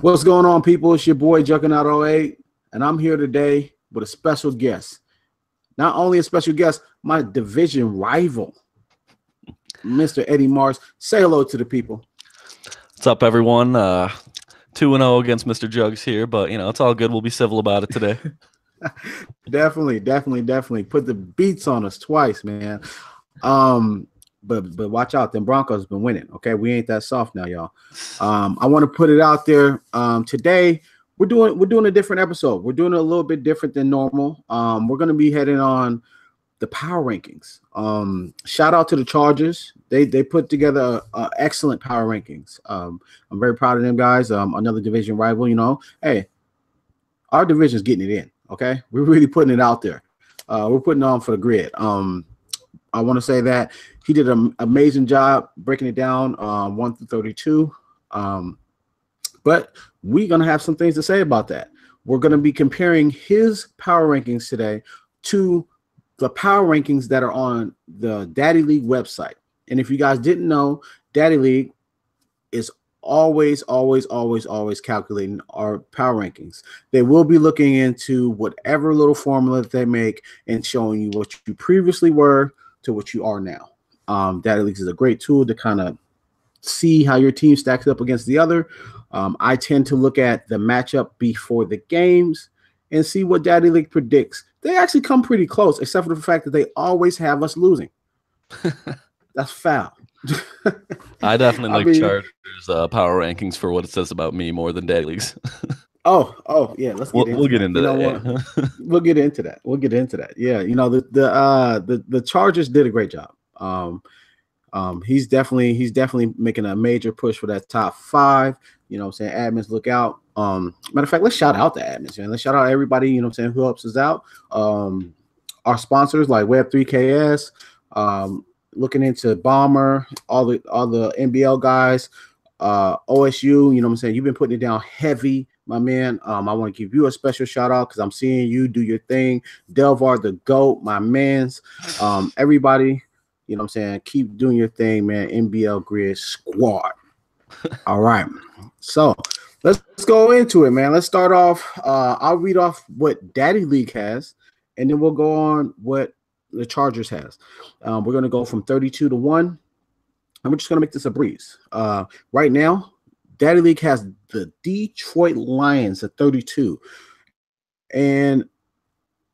What's going on, people? It's your boy Juggernaut 08, and I'm here today with a special guest. Not only a special guest, my division rival, Mr. Eddie Marzz. Say hello to the people. What's up, everyone? 2-0 against Mr. Jugs here, but it's all good. We'll be civil about it today. Definitely put the beats on us twice, man. But watch out, them Broncos have been winning. Okay, we ain't that soft now, y'all. I want to put it out there. Today we're doing a different episode. We're doing it a little bit different than normal. We're gonna be heading on the power rankings. Shout out to the Chargers. They put together excellent power rankings. I'm very proud of them guys. Another division rival. Hey, our division's getting it in. Okay, we're really putting it out there. We're putting it on for the grid. I want to say that he did an amazing job breaking it down 1 through 32. But we're going to have some things to say about that. We're going to be comparing his power rankings today to the power rankings that are on the Daddy League website. And if you guys didn't know, Daddy League is always calculating our power rankings. They will be looking into whatever little formula that they make and showing you what you previously were to what you are now. Daddy Leagues is a great tool to kind of see how your team stacks up against the other. I tend to look at the matchup before the games and see what Daddy League predicts. They actually come pretty close, except for the fact that they always have us losing. That's foul. I definitely like Chargers power rankings for what it says about me more than Daddy Leagues. Oh, yeah. We'll get into that. Yeah. We'll get into that. Yeah, the Chargers did a great job. He's definitely making a major push for that top 5. Saying admins, look out. Matter of fact, let's shout out the admins, man. Let's shout out everybody, who helps us out. Our sponsors like Web3KS, looking into Bomber, all the NBL guys, OSU, you've been putting it down heavy, my man. I want to give you a special shout out because I'm seeing you do your thing. Delvar the GOAT, my mans. Everybody, keep doing your thing, man. NBL Grid Squad. All right. So let's go into it, man. Let's start off. I'll read off what Daddy League has, and then we'll go on what the Chargers has. We're going to go from 32 to 1, and we're just going to make this a breeze. Right now, Daddy League has the Detroit Lions at 32, and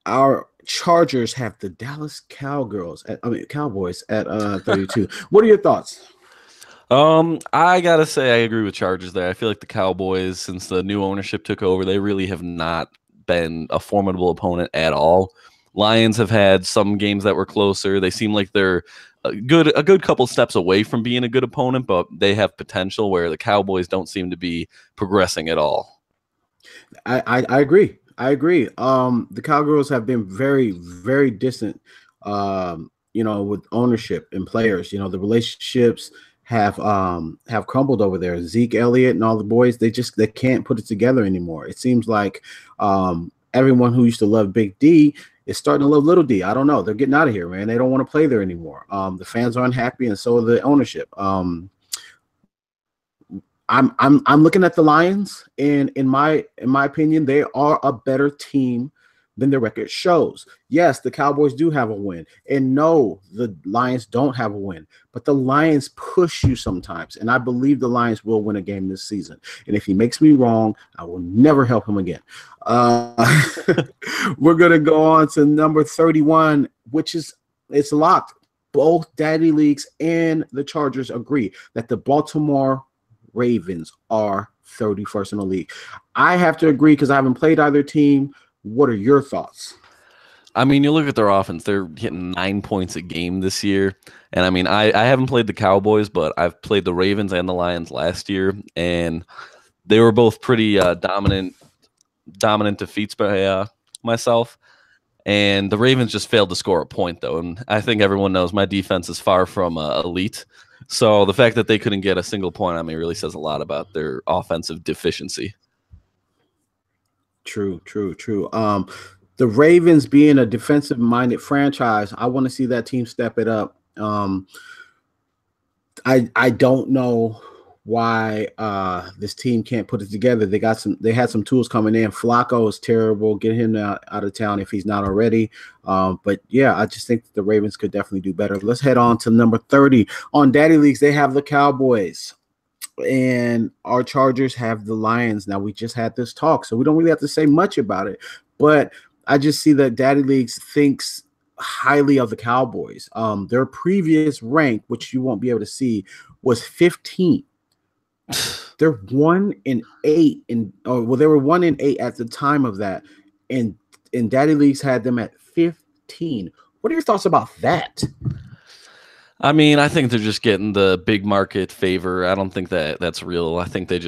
our Chargers have the Dallas Cowboys at 32. What are your thoughts? I gotta say I agree with Chargers there. I feel like the Cowboys, since the new ownership took over, they really have not been a formidable opponent at all. Lions have had some games that were closer. They seem like they're a good couple steps away from being a good opponent, but they have potential where the Cowboys don't seem to be progressing at all. I agree. The Cowgirls have been very, very distant, with ownership and players. The relationships have crumbled over there. Zeke Elliott and all the boys, they can't put it together anymore. It seems like everyone who used to love Big D is starting to love Little D. I don't know. They're getting out of here, man. They don't want to play there anymore. The fans are unhappy, and so are the ownership. I'm looking at the Lions, and in my opinion, they are a better team than the record shows. Yes, the Cowboys do have a win, and no, the Lions don't have a win, but the Lions push you sometimes, and I believe the Lions will win a game this season. And if he makes me wrong, I will never help him again. We're gonna go on to number 31, which is it's locked. Both Daddy Leagues and the Chargers agree that the Baltimore Ravens are 31st in the league. I have to agree because I haven't played either team. What are your thoughts? I mean, you look at their offense, they're hitting 9 points a game this year. And I mean, I haven't played the Cowboys, but I've played the Ravens and the Lions last year, and they were both pretty dominant defeats by myself. And the Ravens just failed to score a point, though. And I think everyone knows my defense is far from elite. So the fact that they couldn't get a single point on me really says a lot about their offensive deficiency. True. The Ravens being a defensive-minded franchise, I want to see that team step it up. I don't know why this team can't put it together. They had some tools coming in. Flacco is terrible. Get him out of town if he's not already. But yeah, I just think the Ravens could definitely do better. Let's head on to number 30. On Daddy Leagues, they have the Cowboys. And our Chargers have the Lions. Now, we just had this talk, so we don't really have to say much about it. But I just see that Daddy Leagues thinks highly of the Cowboys. Their previous rank, which you won't be able to see, was 15. They're 1-8 they were 1-8 at the time of that, and Daddy Leagues had them at 15. What are your thoughts about that? I mean, I think they're just getting the big market favor. I don't think that's real. I think they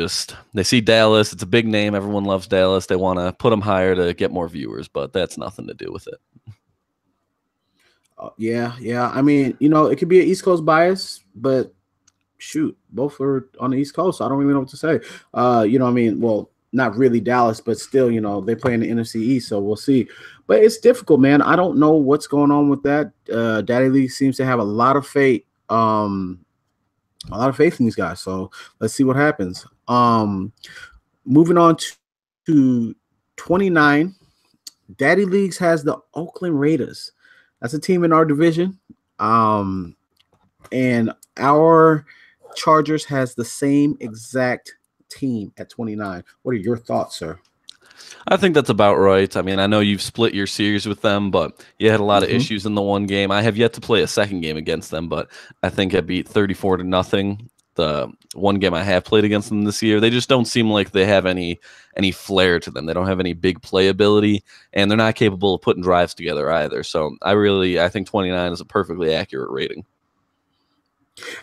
see Dallas. It's a big name. Everyone loves Dallas. They want to put them higher to get more viewers, but that's nothing to do with it. Yeah. I mean, it could be an East Coast bias, but shoot, both are on the East Coast. So I don't really know what to say. I mean, well, not really Dallas, but still, they play in the NFC East, so we'll see. But it's difficult, man. I don't know what's going on with that. Daddy League seems to have a lot of faith, in these guys. So let's see what happens. Moving on to 29, Daddy Leagues has the Oakland Raiders. That's a team in our division. And our Chargers has the same exact team at 29. What are your thoughts, sir? I think that's about right. I mean, I know you've split your series with them, but you had a lot of issues in the one game. I have yet to play a second game against them, but I think I beat 34-0. The one game I have played against them this year, they just don't seem like they have any flair to them. They don't have any big playability, and they're not capable of putting drives together either. So I think 29 is a perfectly accurate rating.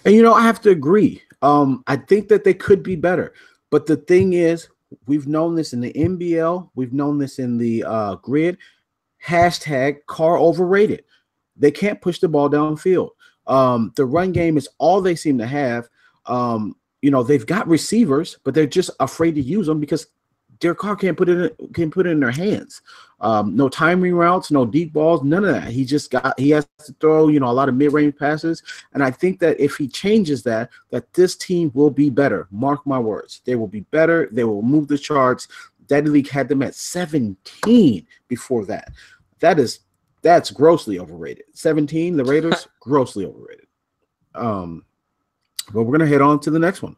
And I have to agree. I think that they could be better. But the thing is, we've known this in the NBL. We've known this in the grid. # Carr overrated. They can't push the ball downfield. The run game is all they seem to have. They've got receivers, but they're just afraid to use them because Derek Carr can't put it in their hands. No timing routes, no deep balls, none of that. He has to throw, a lot of mid-range passes. And I think that if he changes that this team will be better. Mark my words. They will be better. They will move the charts. Daddy League had them at 17 before that. That's grossly overrated. 17, the Raiders, grossly overrated. But we're going to head on to the next one.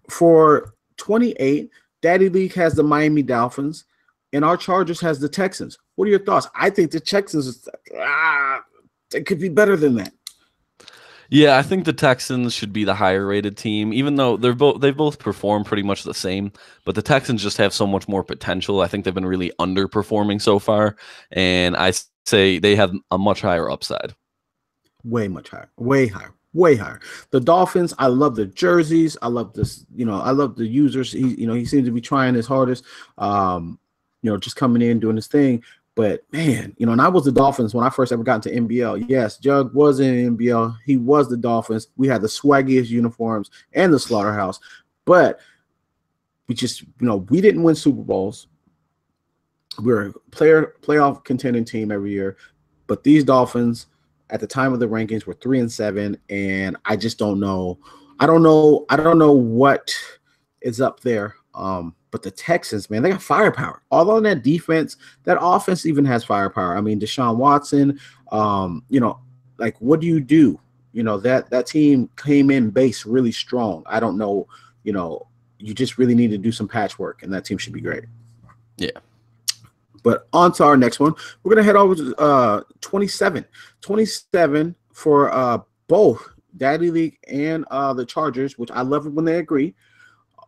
For 28, Daddy League has the Miami Dolphins, and our Chargers has the Texans. What are your thoughts? I think the Texans, they could be better than that. Yeah, I think the Texans should be the higher rated team, even though they've both performed pretty much the same. But the Texans just have so much more potential. I think they've been really underperforming so far, and I say they have a much higher upside. Way much higher. Way higher. Way higher. The Dolphins, I love the jerseys. I love this, I love the users. He seems to be trying his hardest, just coming in, doing his thing. But man, and I was the Dolphins when I first ever got into NBL. Yes, Jug was in NBL. He was the Dolphins. We had the swaggiest uniforms and the slaughterhouse. But we just, we didn't win Super Bowls. We're a playoff contending team every year. But these Dolphins, at the time of the rankings, were 3-7, and I just don't know. I don't know what is up there. But the Texans, man, they got firepower. All on that defense, that offense even has firepower. I mean, Deshaun Watson. What do you do? That team came in base really strong. I don't know. You just really need to do some patchwork, and that team should be great. Yeah. But on to our next one. We're going to head over to 27. 27 for both Daddy League and the Chargers, which I love it when they agree,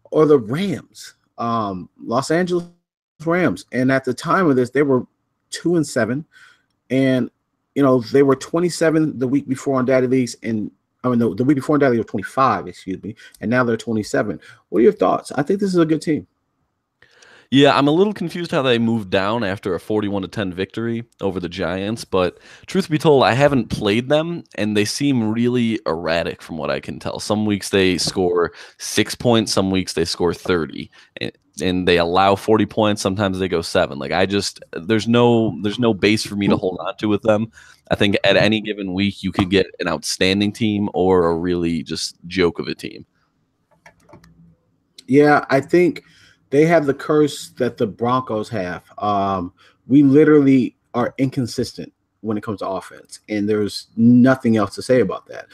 or the Rams, Los Angeles Rams. And at the time of this, they were 2-7. And, they were 27 the week before on Daddy Leagues. And the week before on Daddy League were 25, excuse me. And now they're 27. What are your thoughts? I think this is a good team. Yeah, I'm a little confused how they moved down after a 41-10 victory over the Giants, but truth be told, I haven't played them, and they seem really erratic from what I can tell. Some weeks they score 6 points, some weeks they score 30, and they allow 40 points. Sometimes they go 7. There's no base for me to hold on to with them. I think at any given week you could get an outstanding team or a really just joke of a team. Yeah, I think they have the curse that the Broncos have. We literally are inconsistent when it comes to offense, and there's nothing else to say about that.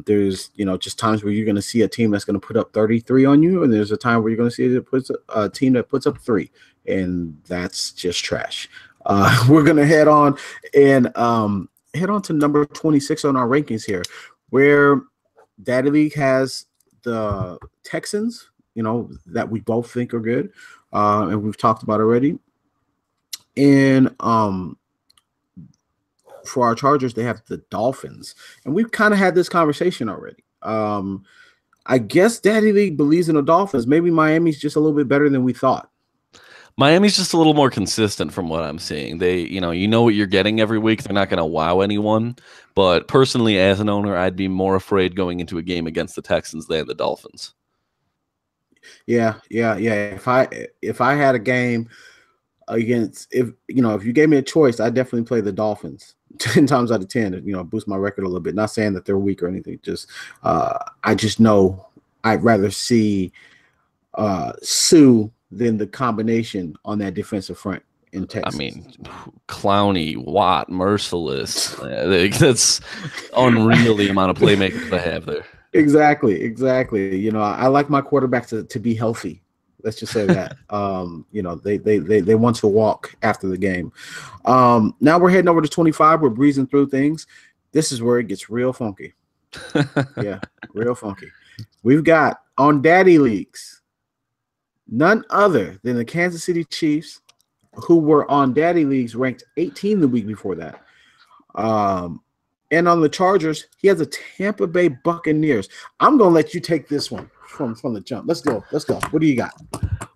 There's just times where you're going to see a team that's going to put up 33 on you, and there's a time where you're going to see a team that puts up 3, and that's just trash. We're going to head on to number 26 on our rankings here, where Daddy League has the Texans, that we both think are good, and we've talked about already. And for our Chargers, they have the Dolphins, and we've kind of had this conversation already. I guess Daddy League believes in the Dolphins. Maybe Miami's just a little bit better than we thought. Miami's just a little more consistent from what I'm seeing. They, you know what you're getting every week. They're not going to wow anyone. But personally, as an owner, I'd be more afraid going into a game against the Texans than the Dolphins. Yeah. If I had a game against, if you gave me a choice, I'd definitely play the Dolphins 10 times out of 10. Boost my record a little bit. Not saying that they're weak or anything. Just I just know I'd rather see Sue than the combination on that defensive front in Texas. I mean, Clowney, Watt, Merciless. That's unreal the amount of playmakers they have there. Exactly. I like my quarterback to be healthy. Let's just say that. They want to walk after the game. Now we're heading over to 25. We're breezing through things. This is where it gets real funky. Yeah, real funky. We've got on Daddy Leagues none other than the Kansas City Chiefs, who were on Daddy Leagues ranked 18 the week before that. And on the Chargers, he has the Tampa Bay Buccaneers. I'm going to let you take this one from the jump. Let's go. What do you got?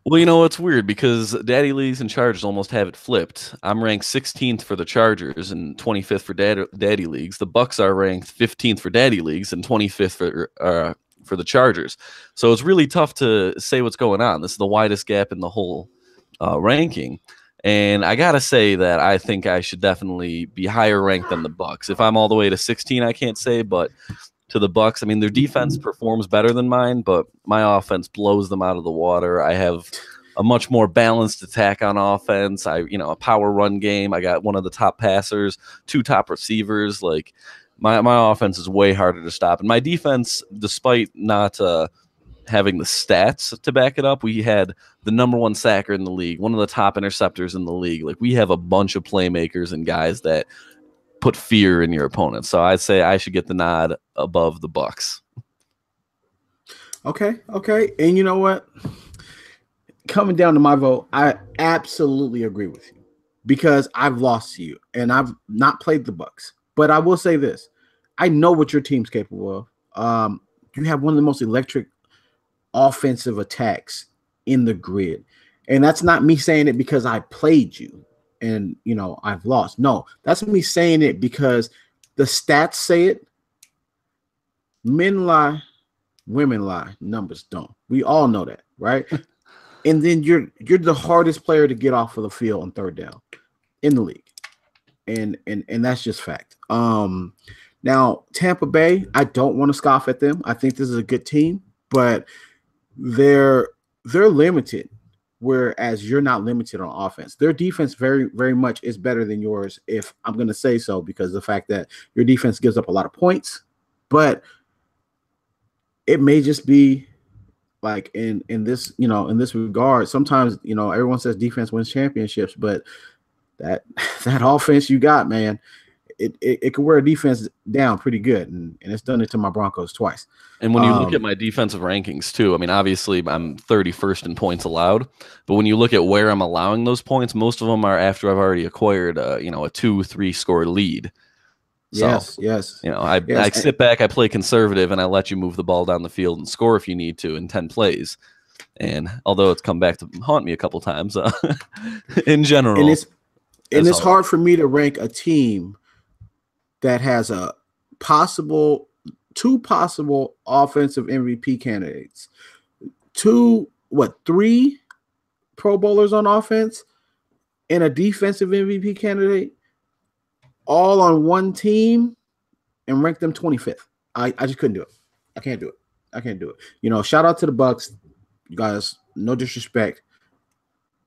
Well, it's weird because Daddy Leagues and Chargers almost have it flipped. I'm ranked 16th for the Chargers and 25th for Daddy Leagues. The Bucs are ranked 15th for Daddy Leagues and 25th for the Chargers. So it's really tough to say what's going on. This is the widest gap in the whole ranking. And I got to say that I think I should definitely be higher ranked than the Bucs. If I'm all the way to 16, I can't say, but to the Bucs, I mean, their defense performs better than mine, but my offense blows them out of the water. I have a much more balanced attack on offense. A power run game. I got one of the top passers, 2 top receivers. Like my offense is way harder to stop. And my defense, despite not having the stats to back it up, we had the number 1 sacker in the league, one of the top interceptors in the league. Like we have a bunch of playmakers and guys that put fear in your opponent. So I'd say I should get the nod above the Bucs. Okay. And you know what? Coming down to my vote, I absolutely agree with you because I've lost to you and I've not played the Bucs. But I will say this. I know what your team's capable of. You have one of the most electric offensive attacks in the grid. And that's not me saying it because I played you and, I've lost. No, that's me saying it because the stats say it. Men lie, women lie, numbers don't. We all know that, right? And then you're the hardest player to get off of the field on third down in the league. And that's just fact. Now, Tampa Bay, I don't want to scoff at them. I think this is a good team, but they're limited, whereas you're not limited on offense. Their defense very, very much is better than yours, if I'm going to say so, because of the fact that your defense gives up a lot of points, but it may just be like in this, in this regard. Sometimes, everyone says defense wins championships, but that offense you got, man, it could wear a defense down pretty good, and it's done it to my Broncos twice. And when you look at my defensive rankings too, I mean, obviously I'm 31st in points allowed, but when you look at where I'm allowing those points, most of them are after I've already acquired a 2-3 score lead. So, yes. I sit back, I play conservative, and I let you move the ball down the field and score if you need to in 10 plays. And although it's come back to haunt me a couple times, in general, and it's hard for me to rank a team that has two possible offensive MVP candidates, 3 Pro Bowlers on offense, and a defensive MVP candidate, all on one team, and rank them 25th. I just couldn't do it. I can't do it. Shout out to the Bucs. You guys, no disrespect,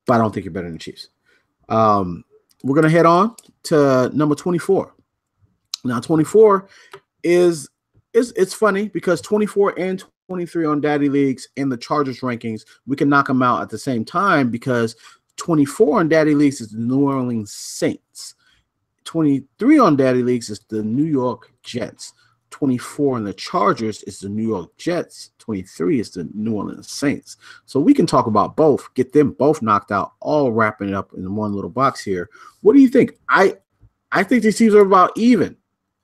but I don't think you're better than the Chiefs. We're gonna head on to number 24. Now, 24 is it's funny because 24 and 23 on Daddy Leagues and the Chargers rankings, we can knock them out at the same time because 24 on Daddy Leagues is the New Orleans Saints. 23 on Daddy Leagues is the New York Jets. 24 on the Chargers is the New York Jets. 23 is the New Orleans Saints. So we can talk about both, get them both knocked out, all wrapping it up in one little box here. What do you think? I think these teams are about even.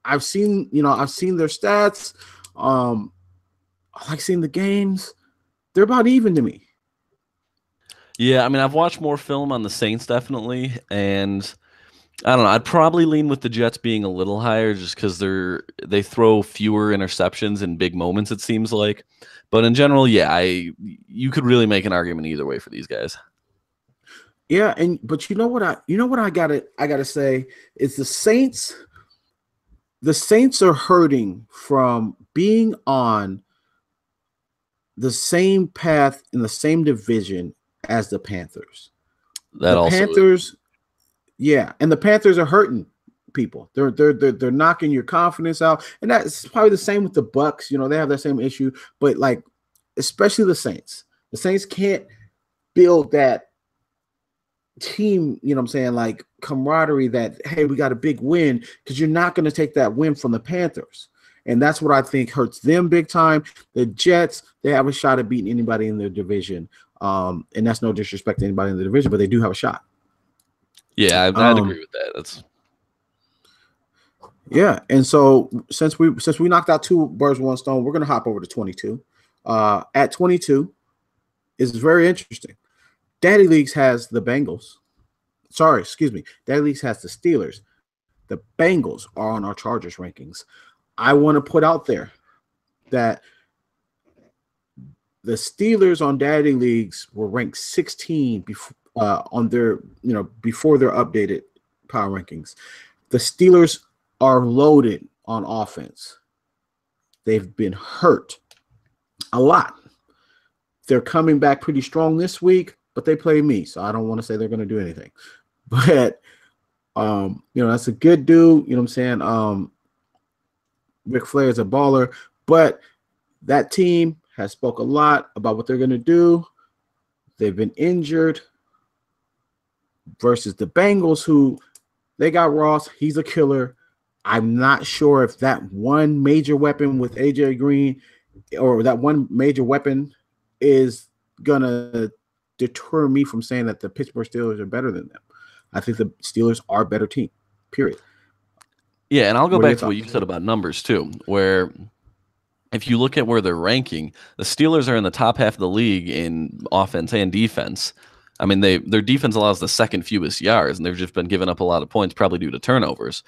I've seen their stats. I like seeing the games. They're about even to me. Yeah, I mean, I've watched more film on the Saints definitely, and I don't know. I'd probably lean with the Jets being a little higher just because they throw fewer interceptions in big moments. It seems like, but in general, yeah, you could really make an argument either way for these guys. Yeah, but you know what I gotta say is the Saints. The Saints are hurting from being on the same path in the same division as the Panthers. Panthers, yeah, and the Panthers are hurting people. They're knocking your confidence out, and that's probably the same with the Bucks. They have that same issue, but like especially the Saints. The Saints can't build that team, like camaraderie that, hey, we got a big win, because you're not going to take that win from the Panthers. And that's what I think hurts them big time. The Jets, they have a shot at beating anybody in their division. And that's no disrespect to anybody in the division, but they do have a shot. Yeah, I'd agree with that. Yeah, and so since we knocked out two birds with one stone, we're going to hop over to 22. At 22 is very interesting. Daddy Leagues has the Bengals. Daddy Leagues has the Steelers. The Bengals are on our Chargers rankings. I want to put out there that the Steelers on Daddy Leagues were ranked 16 before before their updated power rankings. The Steelers are loaded on offense. They've been hurt a lot. They're coming back pretty strong this week, but they play me, so I don't want to say they're going to do anything. But that's a good dude. You know what I'm saying? Ric Flair is a baller, but that team has spoke a lot about what they're going to do. They've been injured versus the Bengals, who they got Ross. He's a killer. I'm not sure if that one major weapon with AJ Green or that one major weapon is going to deter me from saying that the Pittsburgh Steelers are better than them. I think the Steelers are a better team, period. Yeah, and I'll go back to what you said about numbers too, where if you look at where they're ranking, the Steelers are in the top half of the league in offense and defense. I mean, their defense allows the second fewest yards, and they've just been giving up a lot of points, probably due to turnovers.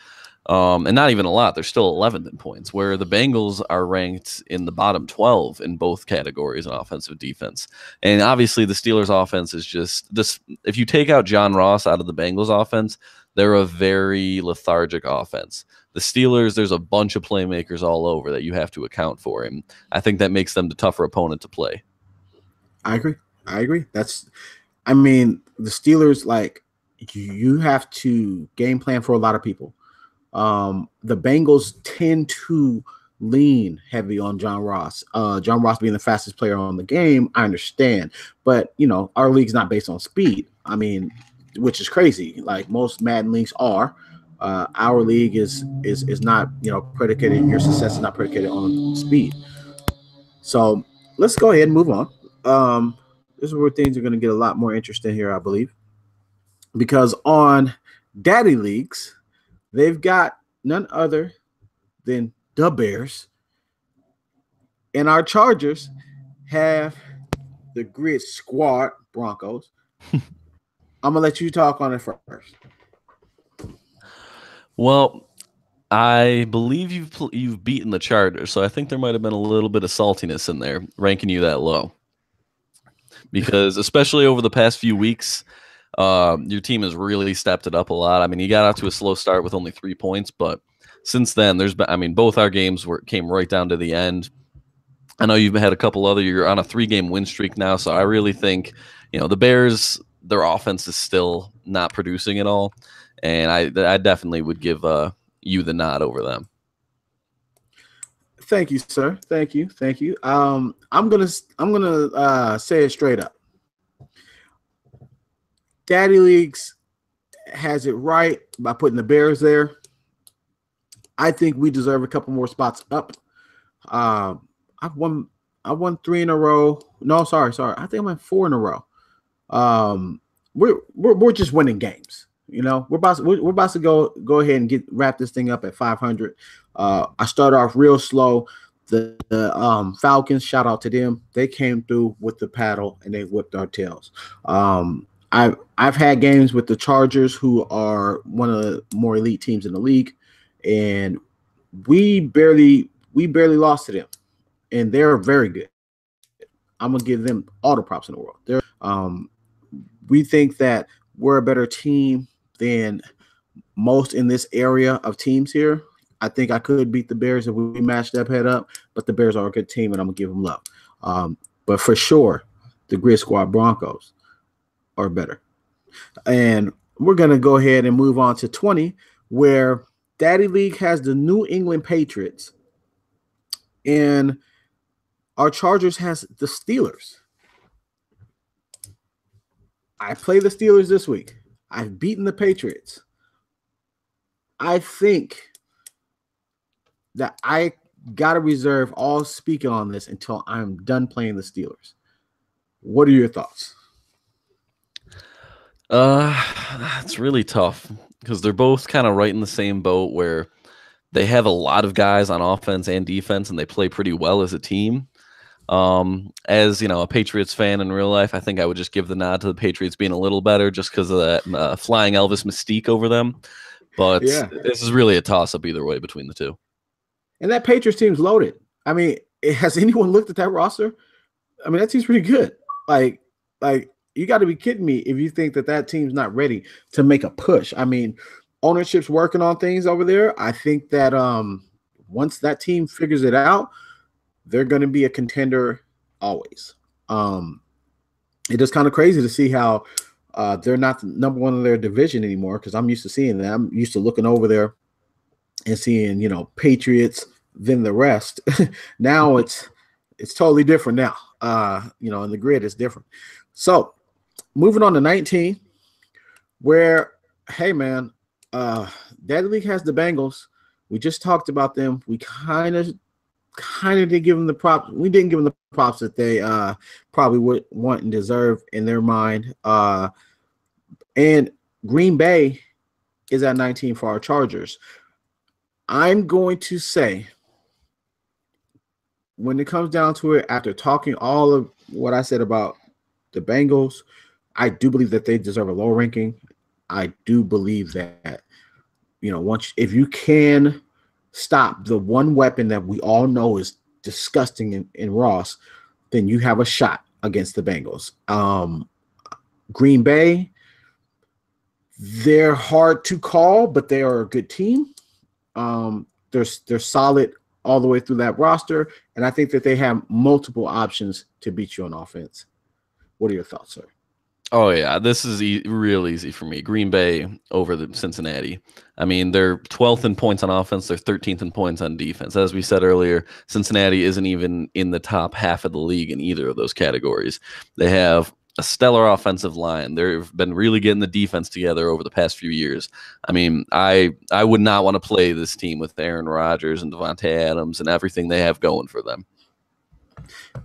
And not even a lot. They're still 11th in points, where the Bengals are ranked in the bottom 12 in both categories in offensive defense. And obviously the Steelers offense is just this. If you take out John Ross out of the Bengals offense, they're a very lethargic offense. The Steelers, there's a bunch of playmakers all over that you have to account for. And I think that makes them the tougher opponent to play. I agree. The Steelers, like, you have to game plan for a lot of people. The Bengals tend to lean heavy on John Ross. John Ross being the fastest player on the game, I understand. But, our league's not based on speed. Which is crazy. Like most Madden leagues are. Our league is not, predicated. Your success is not predicated on speed. So let's go ahead and move on. This is where things are going to get a lot more interesting here, I believe. Because on Daddy Leagues, they've got none other than the Bears. And our Chargers have the Grid Squad Broncos. I'm going to let you talk on it first. Well, I believe you've beaten the Chargers, so I think there might have been a little bit of saltiness in there, ranking you that low. Because especially over the past few weeks, your team has really stepped it up a lot. You got out to a slow start with only 3 points, but since then, there's been, both our games came right down to the end. I know you've had a couple other. You're on a 3-game win streak now, so I really think the Bears. Their offense is still not producing at all, and I definitely would give you the nod over them. Thank you, sir. Thank you. Thank you. I'm gonna say it straight up. Daddy Leagues has it right by putting the Bears there. I think we deserve a couple more spots up. I've won 3 in a row. No, sorry. I think I'm at 4 in a row. We're just winning games. We're about to go ahead and wrap this thing up at 500. I started off real slow. The Falcons, shout out to them. They came through with the paddle and they whipped our tails. I've had games with the Chargers, who are one of the more elite teams in the league, and we barely lost to them, and they're very good. I'm gonna give them all the props in the world. We think that we're a better team than most in this area of teams here. I think I could beat the Bears if we matched that head up, but the Bears are a good team, and I'm gonna give them love. But for sure, the Grid Squad Broncos are better. And we're gonna go ahead and move on to 20, where Daddy League has the New England Patriots, and our Chargers has the Steelers. I play the Steelers this week. I've beaten the Patriots. I think that I got to reserve all speaking on this until I'm done playing the Steelers. What are your thoughts? It's really tough because they're both kind of right in the same boat where they have a lot of guys on offense and defense, and they play pretty well as a team. As a Patriots fan in real life, I think I would just give the nod to the Patriots being a little better just because of that flying Elvis mystique over them. But yeah, this is really a toss-up either way between the two. And that Patriots team's loaded. I mean, has anyone looked at that roster? I mean, that team's pretty good. Like you got to be kidding me if you think that team's not ready to make a push. I mean, ownership's working on things over there. I think that once that team figures it out, they're going to be a contender always. It is kind of crazy to see how they're not the number one in their division anymore, because I'm used to seeing that. I'm used to looking over there and seeing, Patriots, then the rest. Now it's totally different now. And the grid is different. So moving on to 19, where, hey, man, Daddy League has the Bengals. We just talked about them. We kind of did give them the props. We didn't give them the props that they probably would want and deserve in their mind. And Green Bay is at 19 for our Chargers. I'm going to say, when it comes down to it, after talking all of what I said about the Bengals, I do believe that they deserve a low ranking. I do believe that, if you can stop the one weapon that we all know is disgusting in Ross, then you have a shot against the Bengals. Green Bay, they're hard to call, but they are a good team. They're solid all the way through that roster, and I think that they have multiple options to beat you on offense. What are your thoughts, sir? Oh, yeah, this is real easy for me. Green Bay over the Cincinnati. I mean, they're 12th in points on offense. They're 13th in points on defense. As we said earlier, Cincinnati isn't even in the top half of the league in either of those categories. They have a stellar offensive line. They've been really getting the defense together over the past few years. I mean, I would not want to play this team with Aaron Rodgers and Devontae Adams and everything they have going for them.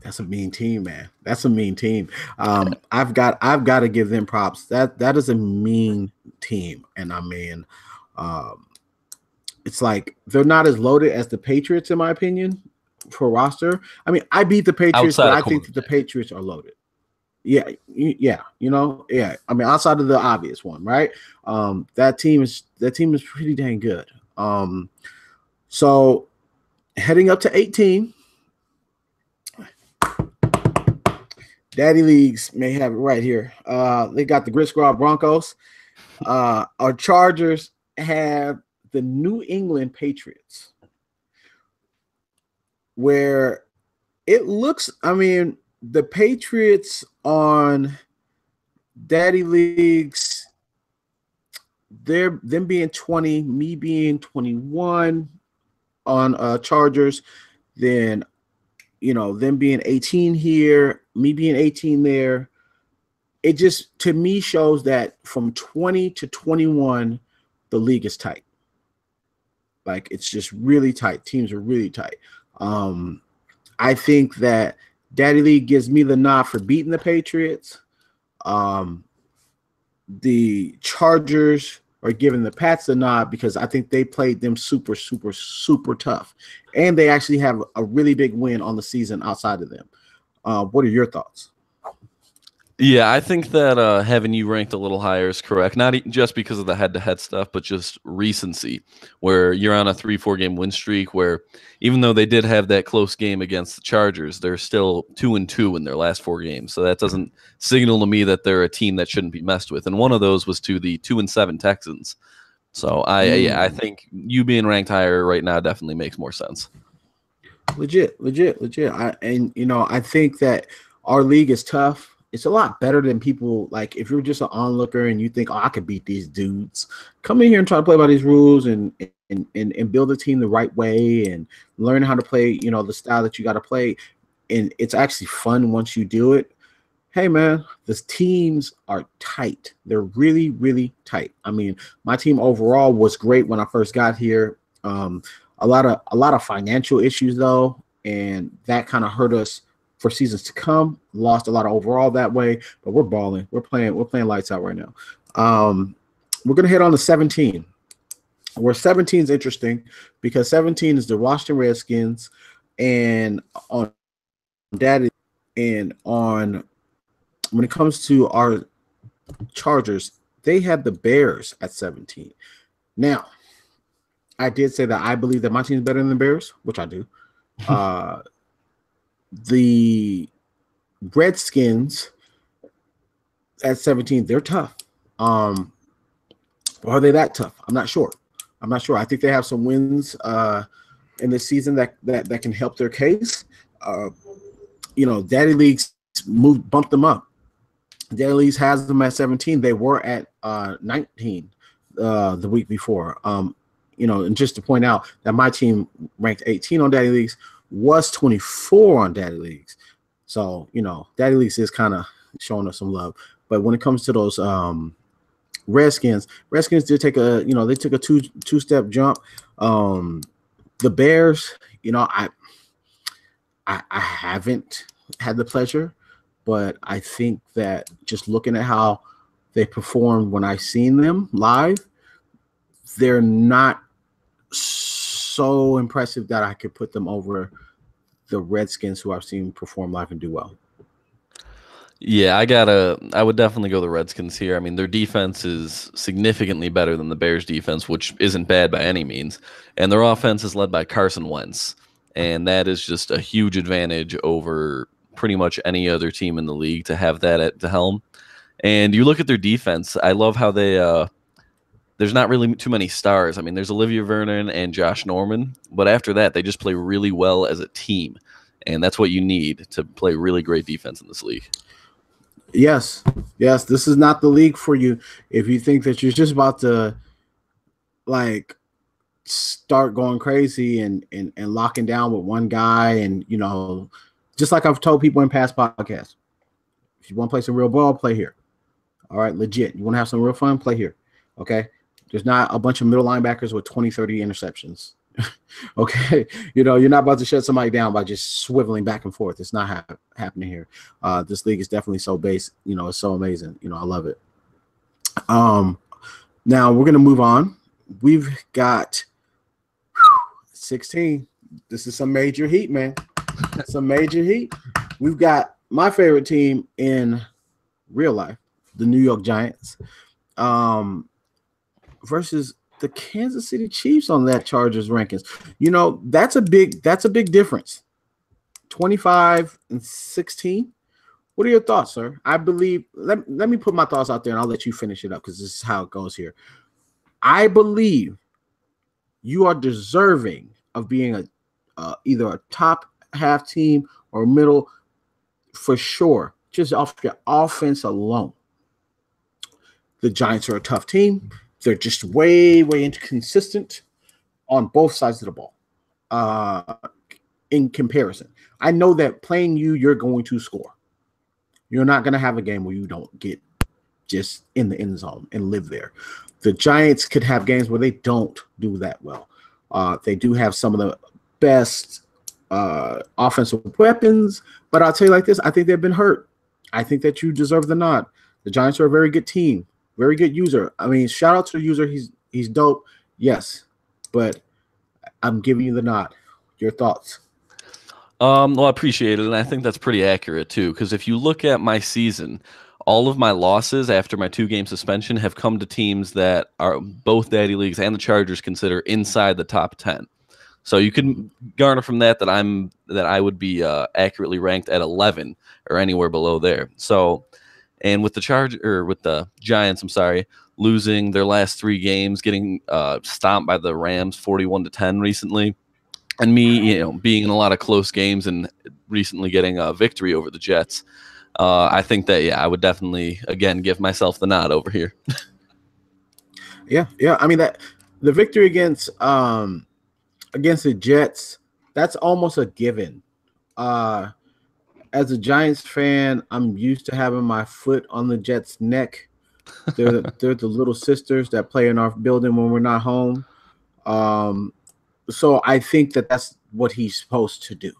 That's a mean team, man. That's a mean team. I've got to give them props. That is a mean team, and I mean, it's like they're not as loaded as the Patriots, in my opinion, for roster. I mean, I beat the Patriots, but I think that the Patriots are loaded. Yeah. I mean, outside of the obvious one, right? That team is pretty dang good. So heading up to 18. Daddy Leagues may have it right here. They got the Grit Squad Broncos. Our Chargers have the New England Patriots, where It looks, I mean, the Patriots on Daddy Leagues, they're them being 20, me being 21 on Chargers, then them being 18 here, me being 18 there. It just to me shows that from 20 to 21, the league is tight. Like it's just really tight. Teams are really tight. I think that Daddy League gives me the nod for beating the Patriots. Um, the Chargers are giving the Pats a nod because I think they played them super, super, super tough. And they actually have a really big win on the season outside of them. What are your thoughts? Yeah, I think that having you ranked a little higher is correct. Not just because of the head-to-head stuff, but just recency, where you're on a 3-4 game win streak. Where even though they did have that close game against the Chargers, they're still 2-2 in their last 4 games. So that doesn't signal to me that they're a team that shouldn't be messed with. And one of those was to the 2-7 Texans. So I think you being ranked higher right now definitely makes more sense. Legit. I think that our league is tough. It's a lot better than people like if you're just an onlooker and you think, oh, I could beat these dudes. Come in here and try to play by these rules and build a team the right way and learn how to play, the style that you got to play. And it's actually fun once you do it. Hey man, the teams are tight. They're really, really tight. I mean, my team overall was great when I first got here. A lot of financial issues though, and that kind of hurt us for seasons to come. Lost a lot of overall that way, but we're balling. We're playing lights out right now. We're gonna head on to 17. Where 17 is interesting because 17 is the Washington Redskins, and on that and on when it comes to our Chargers, they have the Bears at 17. Now, I did say that I believe that my team is better than the Bears, which I do. The Redskins at 17, they're tough. Are they that tough? I'm not sure. I think they have some wins in this season that can help their case. Daddy Leagues bumped them up. Daddy Leagues has them at 17. They were at 19 the week before. And just to point out that my team ranked 18 on Daddy Leagues was 24 on Daddy Leagues. So, Daddy Leagues is kind of showing us some love. But when it comes to those Redskins did take they took a two-step jump. The Bears, I haven't had the pleasure, but I think that just looking at how they performed when I seen them live, they're not so impressive that I could put them over the Redskins who I've seen perform live and do well. Yeah, I would definitely go the Redskins here. I mean, their defense is significantly better than the Bears defense, which isn't bad by any means. And their offense is led by Carson Wentz. And that is just a huge advantage over pretty much any other team in the league to have that at the helm. And you look at their defense, I love how they there's not really too many stars. I mean, there's Olivia Vernon and Josh Norman, but after that, they just play really well as a team. And that's what you need to play really great defense in this league. Yes, this is not the league for you if you think that you're just about to start going crazy and locking down with one guy. And, just like I've told people in past podcasts, if you want to play some real ball, play here. All right, legit. You want to have some real fun, play here. Okay. There's not a bunch of middle linebackers with 20, 30 interceptions. Okay. You're not about to shut somebody down by just swiveling back and forth. It's not happening here. This league is definitely so base. It's so amazing. I love it. Now we're going to move on. We've got 16. This is some major heat, man. Some major heat. We've got my favorite team in real life, the New York Giants, versus the Kansas City Chiefs on that Chargers rankings. That's a big difference. 25-16. What are your thoughts, sir? I believe let me put my thoughts out there and I'll let you finish it up because this is how it goes here. I believe you are deserving of being either a top half team or middle for sure. Just off your offense alone. The Giants are a tough team. They're just way, way inconsistent on both sides of the ball. In comparison, I know that playing you're going to score. You're not going to have a game where you don't get just in the end zone and live there. The Giants could have games where they don't do that well. They do have some of the best offensive weapons, but I'll tell you like this, I think they've been hurt. I think that you deserve the nod. The Giants are a very good team, very good user. I mean, shout out to the user. He's dope. Yes, but I'm giving you the nod. Your thoughts? Well, I appreciate it, and I think that's pretty accurate too. Because if you look at my season, all of my losses after my 2-game suspension have come to teams that are both Daddy Leagues and the Chargers consider inside the top 10. So you can garner from that I would be accurately ranked at 11 or anywhere below there. So, and with the Giants, I'm sorry, losing their last 3 games, getting stomped by the Rams 41-10 recently, and me, being in a lot of close games and recently getting a victory over the Jets, I think that I would definitely again give myself the nod over here. Yeah. I mean that the victory against the Jets, that's almost a given. As a Giants fan, I'm used to having my foot on the Jets' neck. They're the little sisters that play in our building when we're not home. So I think that that's what he's supposed to do.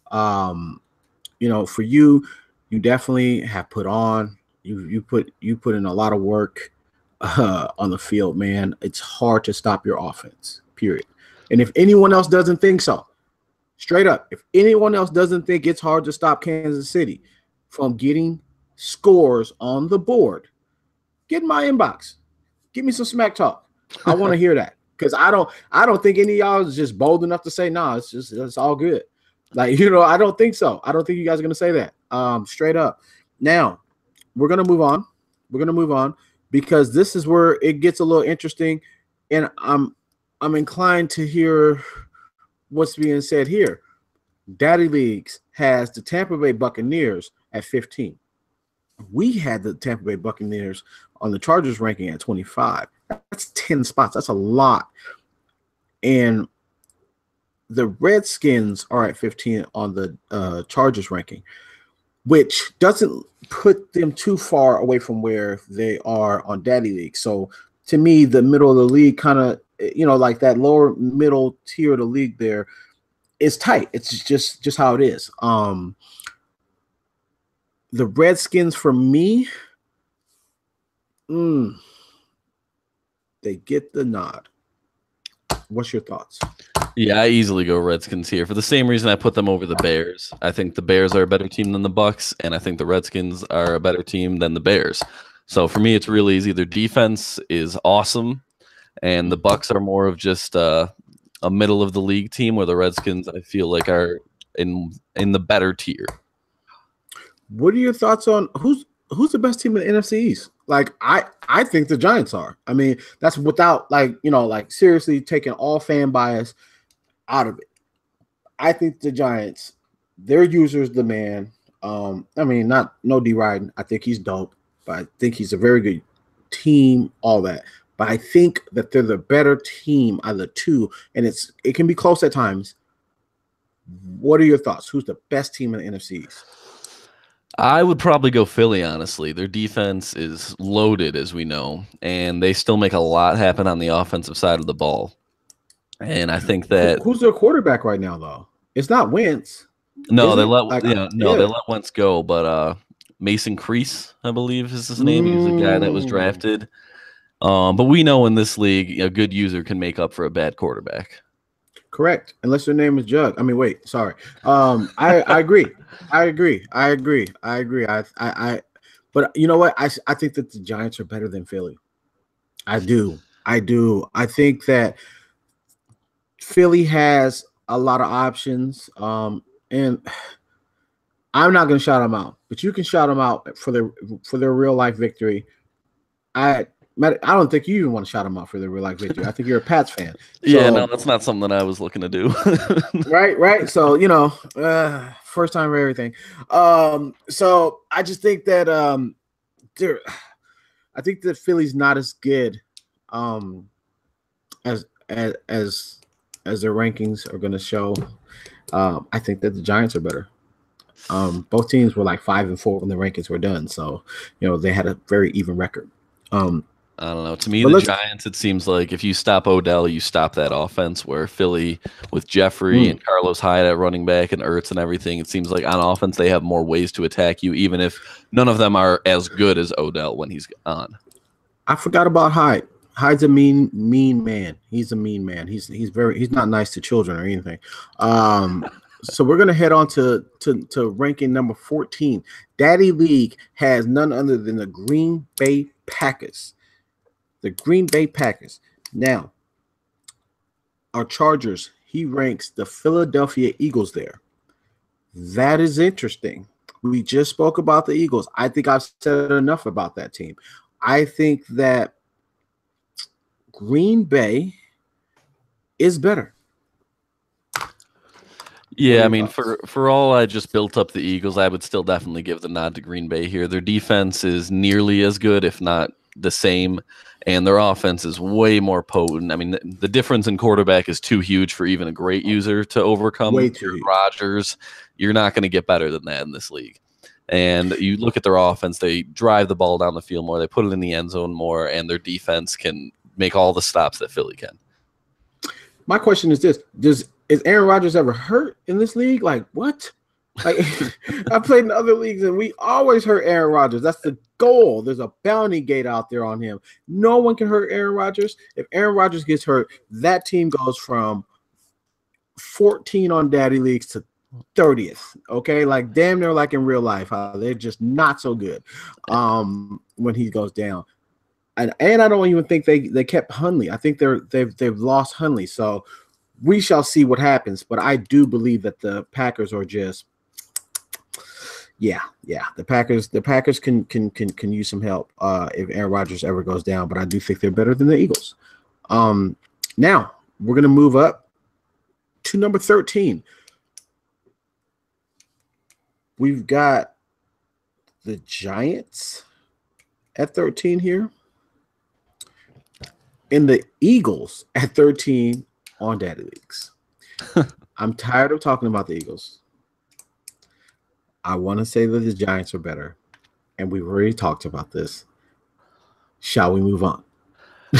For you definitely have put on. You put in a lot of work on the field, man. It's hard to stop your offense, period. And if anyone else doesn't think so, straight up, if anyone else doesn't think it's hard to stop Kansas City from getting scores on the board, get in my inbox. Give me some smack talk. I want to hear that. Because I don't think any of y'all is just bold enough to say, nah, it's all good. Like, I don't think so. I don't think you guys are going to say that straight up. Now, we're going to move on. We're going to move on because this is where it gets a little interesting. And I'm inclined to hear what's being said here. Daddy Leagues has the Tampa Bay Buccaneers at 15. We had the Tampa Bay Buccaneers on the Chargers ranking at 25. That's 10 spots. That's a lot. And the Redskins are at 15 on the Chargers ranking, which doesn't put them too far away from where they are on Daddy League. So to me, the middle of the league kind of, like that lower middle tier of the league there is tight. It's just how it is. The Redskins for me, they get the nod. What's your thoughts? Yeah, I easily go Redskins here for the same reason I put them over the Bears. I think the Bears are a better team than the Bucks, and I think the Redskins are a better team than the Bears. So for me, it's really easy. Their defense is awesome, and the Bucks are more of just a middle of the league team, where the Redskins I feel like are in the better tier. What are your thoughts on who's the best team in the NFC East? Like I think the Giants are. I mean, that's without seriously taking all fan bias out of it. I think the Giants, their users the man. I mean, no D Riding. I think he's dope, but I think he's a very good team, all that. But I think that they're the better team out of the two, and it can be close at times. What are your thoughts? Who's the best team in the NFC East? I would probably go Philly, honestly. Their defense is loaded, as we know, and they still make a lot happen on the offensive side of the ball. And I think that who's their quarterback right now, though? It's not Wentz. No, they let Wentz go, but Mason Crease, I believe, is his name. He's a guy that was drafted. But we know in this league, a good user can make up for a bad quarterback. Correct, unless their name is Jug. I mean, wait, sorry. I agree. I agree. But you know what? I think that the Giants are better than Philly. I do. I think that Philly has a lot of options. And I'm not going to shout them out, but you can shout them out for their real life victory. I don't think you even want to shout them out for their real life victory. I think you're a Pats fan. Yeah, no, that's not something that I was looking to do. Right. So, first time for everything. So I just think that I think that Philly's not as good as their rankings are going to show. I think that the Giants are better. Both teams were like 5-4 when the rankings were done, so they had a very even record. I don't know. To me, the Giants, it seems like if you stop Odell, you stop that offense. Where Philly, with Jeffrey and Carlos Hyde at running back and Ertz and everything, it seems like on offense they have more ways to attack you, even if none of them are as good as Odell when he's on. I forgot about Hyde. Hyde's a mean man. He's a mean man. He's not nice to children or anything. So we're gonna head on to ranking number 14. Daddy League has none other than the Green Bay Packers. The Green Bay Packers. Now, our Chargers, he ranks the Philadelphia Eagles there. That is interesting. We just spoke about the Eagles. I think I've said enough about that team. I think that Green Bay is better. Yeah, I mean, for all I just built up the Eagles, I would still definitely give the nod to Green Bay here. Their defense is nearly as good, if not the same, and their offense is way more potent. I mean, the difference in quarterback is too huge for even a great user to overcome. Way too huge. Rodgers, you're not going to get better than that in this league. And you look at their offense, they drive the ball down the field more, they put it in the end zone more, and their defense can make all the stops that Philly can. My question is this: is Aaron Rodgers ever hurt in this league? Like, what? Like, I played in other leagues, and we always hurt Aaron Rodgers. That's the goal. There's a bounty gate out there on him. No one can hurt Aaron Rodgers. If Aaron Rodgers gets hurt, that team goes from 14 on Daddy Leagues to 30th. Okay, like damn near like in real life, how they're just not so good when he goes down. And I don't even think they kept Hundley. I think they've lost Hundley. So we shall see what happens. But I do believe that the Packers are just the Packers can use some help if Aaron Rodgers ever goes down. But I do think they're better than the Eagles. Now we're gonna move up to number 13. We've got the Giants at 13 here. And the Eagles at 13 on Daddy Leagues. I'm tired of talking about the Eagles. I want to say that the Giants are better. And we've already talked about this. Shall we move on?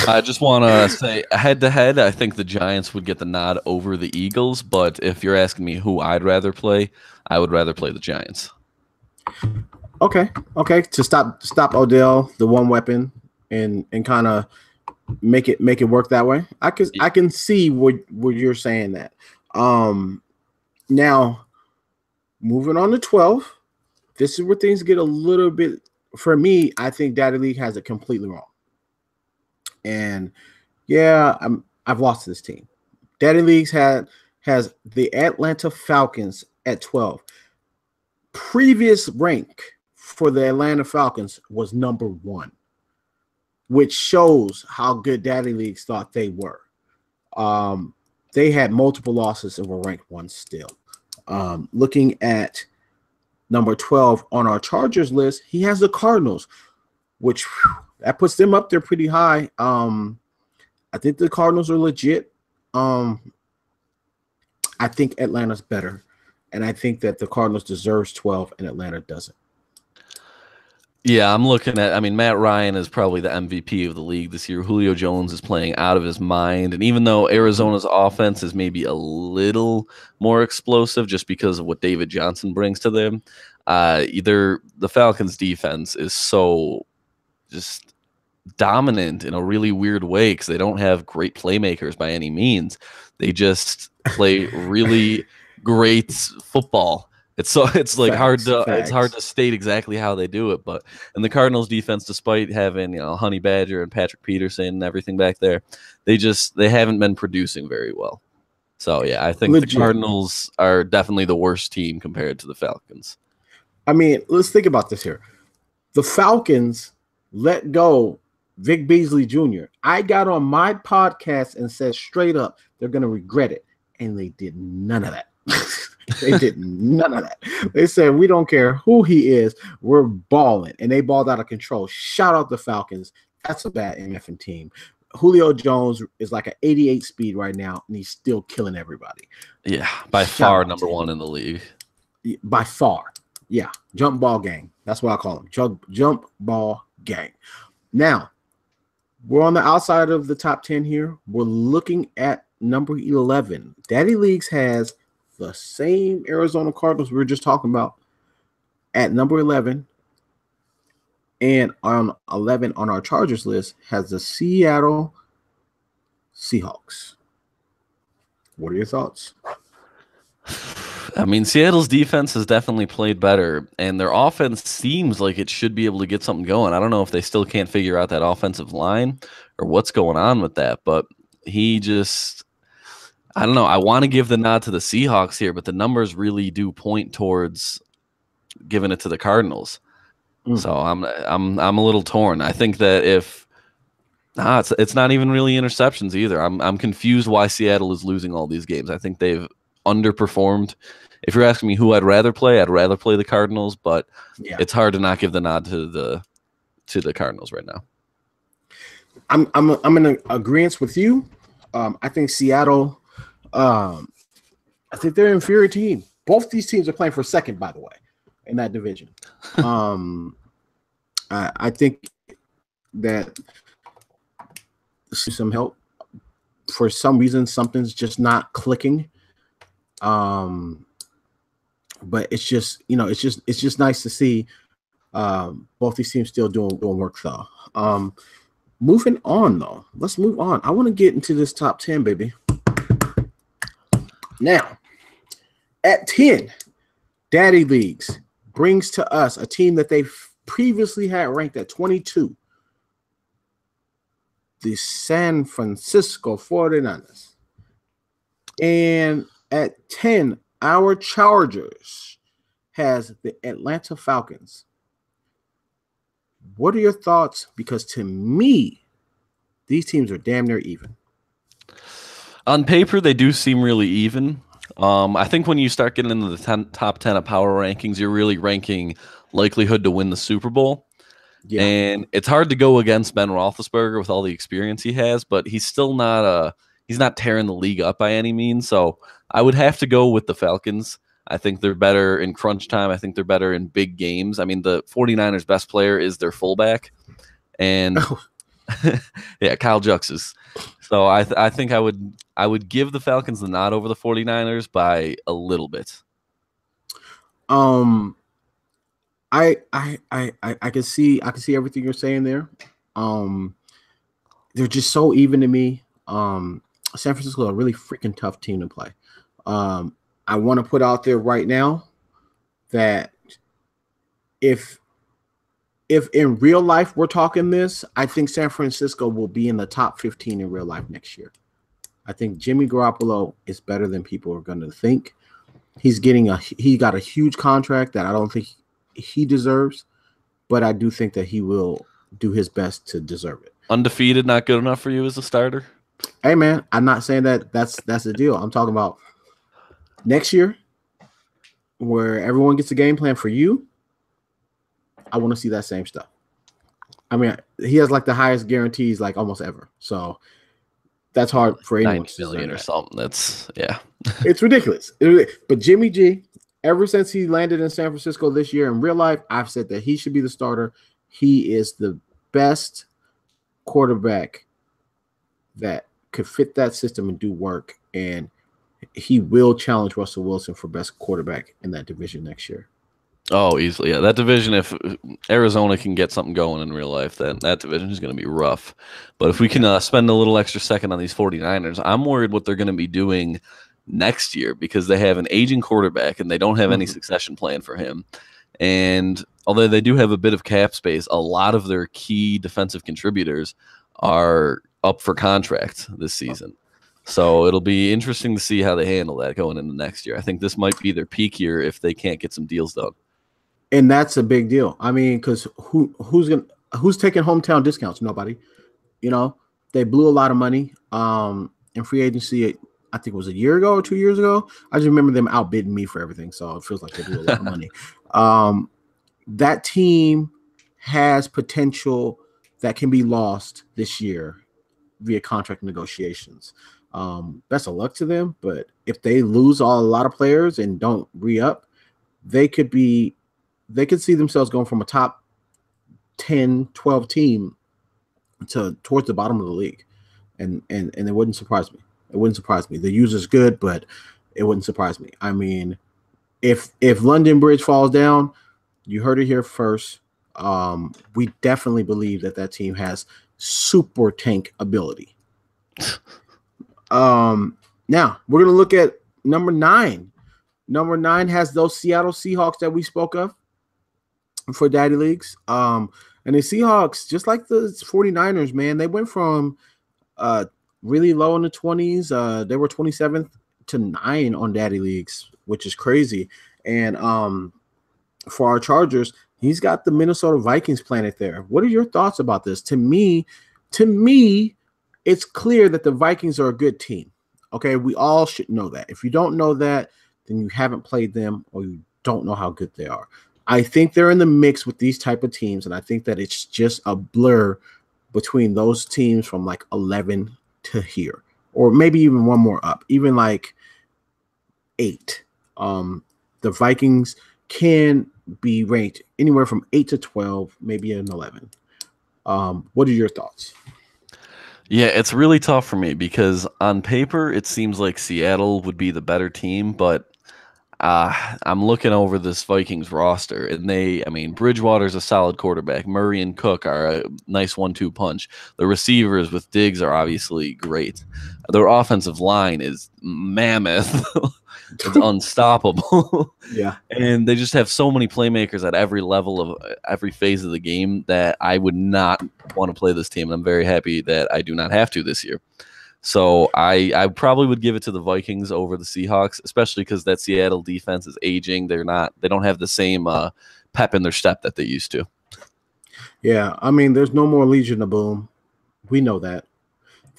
I just want to say, head-to-head, I think the Giants would get the nod over the Eagles. But if you're asking me who I'd rather play, I would rather play the Giants. Okay. To stop Odell, the one weapon, and kind of make it work that way. I can see what you're saying that. Now moving on to 12. This is where things get a little bit, for me, I think Daddy League has it completely wrong. And yeah, I've lost this team. Daddy Leagues has the Atlanta Falcons at 12. Previous rank for the Atlanta Falcons was number 1. Which shows how good Daddy Leagues thought they were. They had multiple losses and were ranked 1 still. Looking at number 12 on our Chargers list, he has the Cardinals, which that puts them up there pretty high. I think the Cardinals are legit. I think Atlanta's better, and I think that the Cardinals deserves 12 and Atlanta doesn't. Yeah, I'm looking at, Matt Ryan is probably the MVP of the league this year. Julio Jones is playing out of his mind. And even though Arizona's offense is maybe a little more explosive just because of what David Johnson brings to them, the Falcons' defense is so just dominant in a really weird way because they don't have great playmakers by any means. They just play really great football. It's like hard to state exactly how they do it, but in the Cardinals defense, despite having Honey Badger and Patrick Peterson and everything back there, they haven't been producing very well. So yeah, I think the Cardinals are definitely the worst team compared to the Falcons. Let's think about this here. The Falcons let go Vic Beasley Jr. I got on my podcast and said straight up they're going to regret it, and they did none of that. They did none of that. They said we don't care who he is, we're balling, and they balled out of control. Shout out the Falcons. That's a bad MFing team. Julio Jones is like an 88 speed right now, and he's still killing everybody. Yeah, by far number one in the league. By far. Yeah, jump ball gang. That's what I call them. Jump ball gang. Now, we're on the outside of the top 10 here. We're looking at number 11. Daddy Leagues has the same Arizona Cardinals we were just talking about at number 11. And on 11 on our Chargers list has the Seattle Seahawks. What are your thoughts? I mean, Seattle's defense has definitely played better, and their offense seems like it should be able to get something going. I don't know if they still can't figure out that offensive line or what's going on with that, but I don't know. I want to give the nod to the Seahawks here, but the numbers really do point towards giving it to the Cardinals. So I'm a little torn. I think that it's not even really interceptions either. I'm confused why Seattle is losing all these games. I think they've underperformed. If you're asking me who I'd rather play the Cardinals, but it's hard to not give the nod to the Cardinals right now. I'm in agreement with you. I think Seattle. I think they're an inferior team. Both these teams are playing for second, by the way, in that division. I think that some help. For some reason, something's just not clicking. But it's just nice to see both these teams still doing work though. Moving on though, let's move on. I want to get into this top 10, baby. Now, at 10, Daddy Leagues brings to us a team that they previously had ranked at 22. The San Francisco 49ers. And at 10, our Chargers has the Atlanta Falcons. What are your thoughts? Because to me, these teams are damn near even. On paper, they do seem really even. I think when you start getting into the top 10 of power rankings, you're really ranking likelihood to win the Super Bowl. Yeah. And it's hard to go against Ben Roethlisberger with all the experience he has, but he's still he's not tearing the league up by any means. So I would have to go with the Falcons. I think they're better in crunch time. I think they're better in big games. I mean, the 49ers' best player is their fullback. And yeah, Kyle Jux is. So I think I would give the Falcons the nod over the 49ers by a little bit. I can see everything you're saying there. They're just so even to me. San Francisco is a really freaking tough team to play. I want to put out there right now that if in real life we're talking this, I think San Francisco will be in the top 15 in real life next year. I think Jimmy Garoppolo is better than people are going to think. He got a huge contract that I don't think he deserves, but I do think that he will do his best to deserve it. Undefeated, not good enough for you as a starter? Hey man, I'm not saying that's the deal. I'm talking about next year, where everyone gets a game plan for you. I want to see that same stuff. I mean, he has like the highest guarantees like almost ever. So that's hard for anyone. 9 million or something. That's it's ridiculous. But Jimmy G, ever since he landed in San Francisco this year in real life, I've said that he should be the starter. He is the best quarterback that could fit that system and do work, and he will challenge Russell Wilson for best quarterback in that division next year. Oh, easily. Yeah, that division, if Arizona can get something going in real life, then that division is going to be rough. But if we can spend a little extra second on these 49ers, I'm worried what they're going to be doing next year because they have an aging quarterback and they don't have any succession plan for him. And although they do have a bit of cap space, a lot of their key defensive contributors are up for contract this season. So it'll be interesting to see how they handle that going into next year. I think this might be their peak year if they can't get some deals done. And that's a big deal. I mean, because who's going to Who's taking hometown discounts? Nobody. You know, they blew a lot of money in free agency. I think it was a year ago or 2 years ago. I just remember them outbidding me for everything, so it feels like they blew a lot of money. That team has potential that can be lost this year via contract negotiations. Best of luck to them, but if they lose a lot of players and don't re-up, they could see themselves going from a top 10, 12 team towards the bottom of the league. And it wouldn't surprise me. It wouldn't surprise me. The user's good, but it wouldn't surprise me. I mean, if London Bridge falls down, you heard it here first. We definitely believe that team has super tank ability. Now we're gonna look at number 9. Number 9 has those Seattle Seahawks that we spoke of for Daddy Leagues. And the Seahawks, just like the 49ers, man, they went from really low in the 20s. They were 27th to 9 on Daddy Leagues, which is crazy. And for our Chargers, he's got the Minnesota Vikings planet there. What are your thoughts about this? To me, it's clear that the Vikings are a good team. Okay, we all should know that. If you don't know that, then you haven't played them or you don't know how good they are. I think they're in the mix with these type of teams, and I think that it's just a blur between those teams from like 11 to here, or maybe even one more up, even like 8. The Vikings can be ranked anywhere from 8 to 12, maybe an 11. What are your thoughts? Yeah, it's really tough for me because on paper it seems like Seattle would be the better team, but I'm looking over this Vikings roster, and Bridgewater's a solid quarterback. Murray and Cook are a nice 1-2 punch. The receivers with Diggs are obviously great. Their offensive line is mammoth. It's unstoppable. Yeah. And they just have so many playmakers at every level of every phase of the game that I would not want to play this team. And I'm very happy that I do not have to this year. So I probably would give it to the Vikings over the Seahawks, especially because that Seattle defense is aging. They don't have the same pep in their step that they used to. Yeah, I mean, there's no more Legion of Boom. We know that.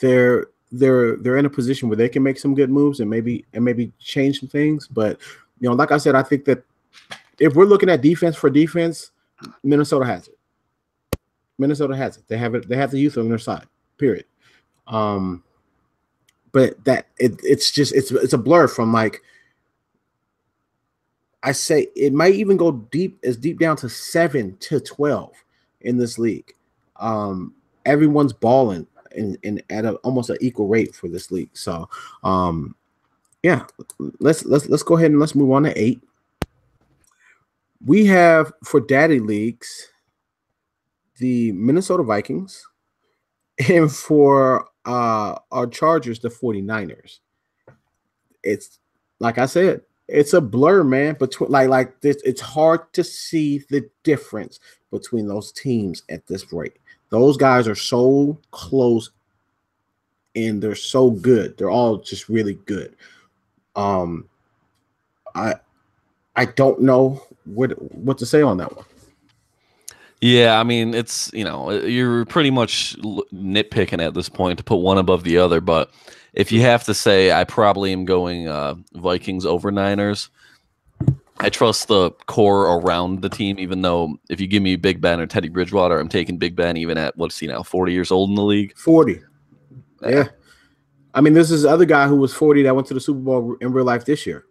They're in a position where they can make some good moves and maybe change some things. But like I said, I think that if we're looking at defense for defense, Minnesota has it. Minnesota has it. They have it. They have the youth on their side. Period. But that it's a blur from, like, I say it might even go deep down to 7 to 12 in this league. Everyone's balling in at almost an equal rate for this league. So yeah, let's go ahead and let's move on to 8. We have for Daddy Leagues the Minnesota Vikings, and for our Chargers, the 49ers. It's like I said, it's a blur, man. Between like this, it's hard to see the difference between those teams at this rate. Those guys are so close and they're so good. They're all just really good. I don't know what to say on that one. Yeah, I mean, it's, you're pretty much nitpicking at this point to put one above the other. But if you have to say, I probably am going Vikings over Niners. I trust the core around the team, even though if you give me Big Ben or Teddy Bridgewater, I'm taking Big Ben even at, what's he now, 40 years old in the league? 40. Yeah. I mean, this is the other guy who was 40 that went to the Super Bowl in real life this year.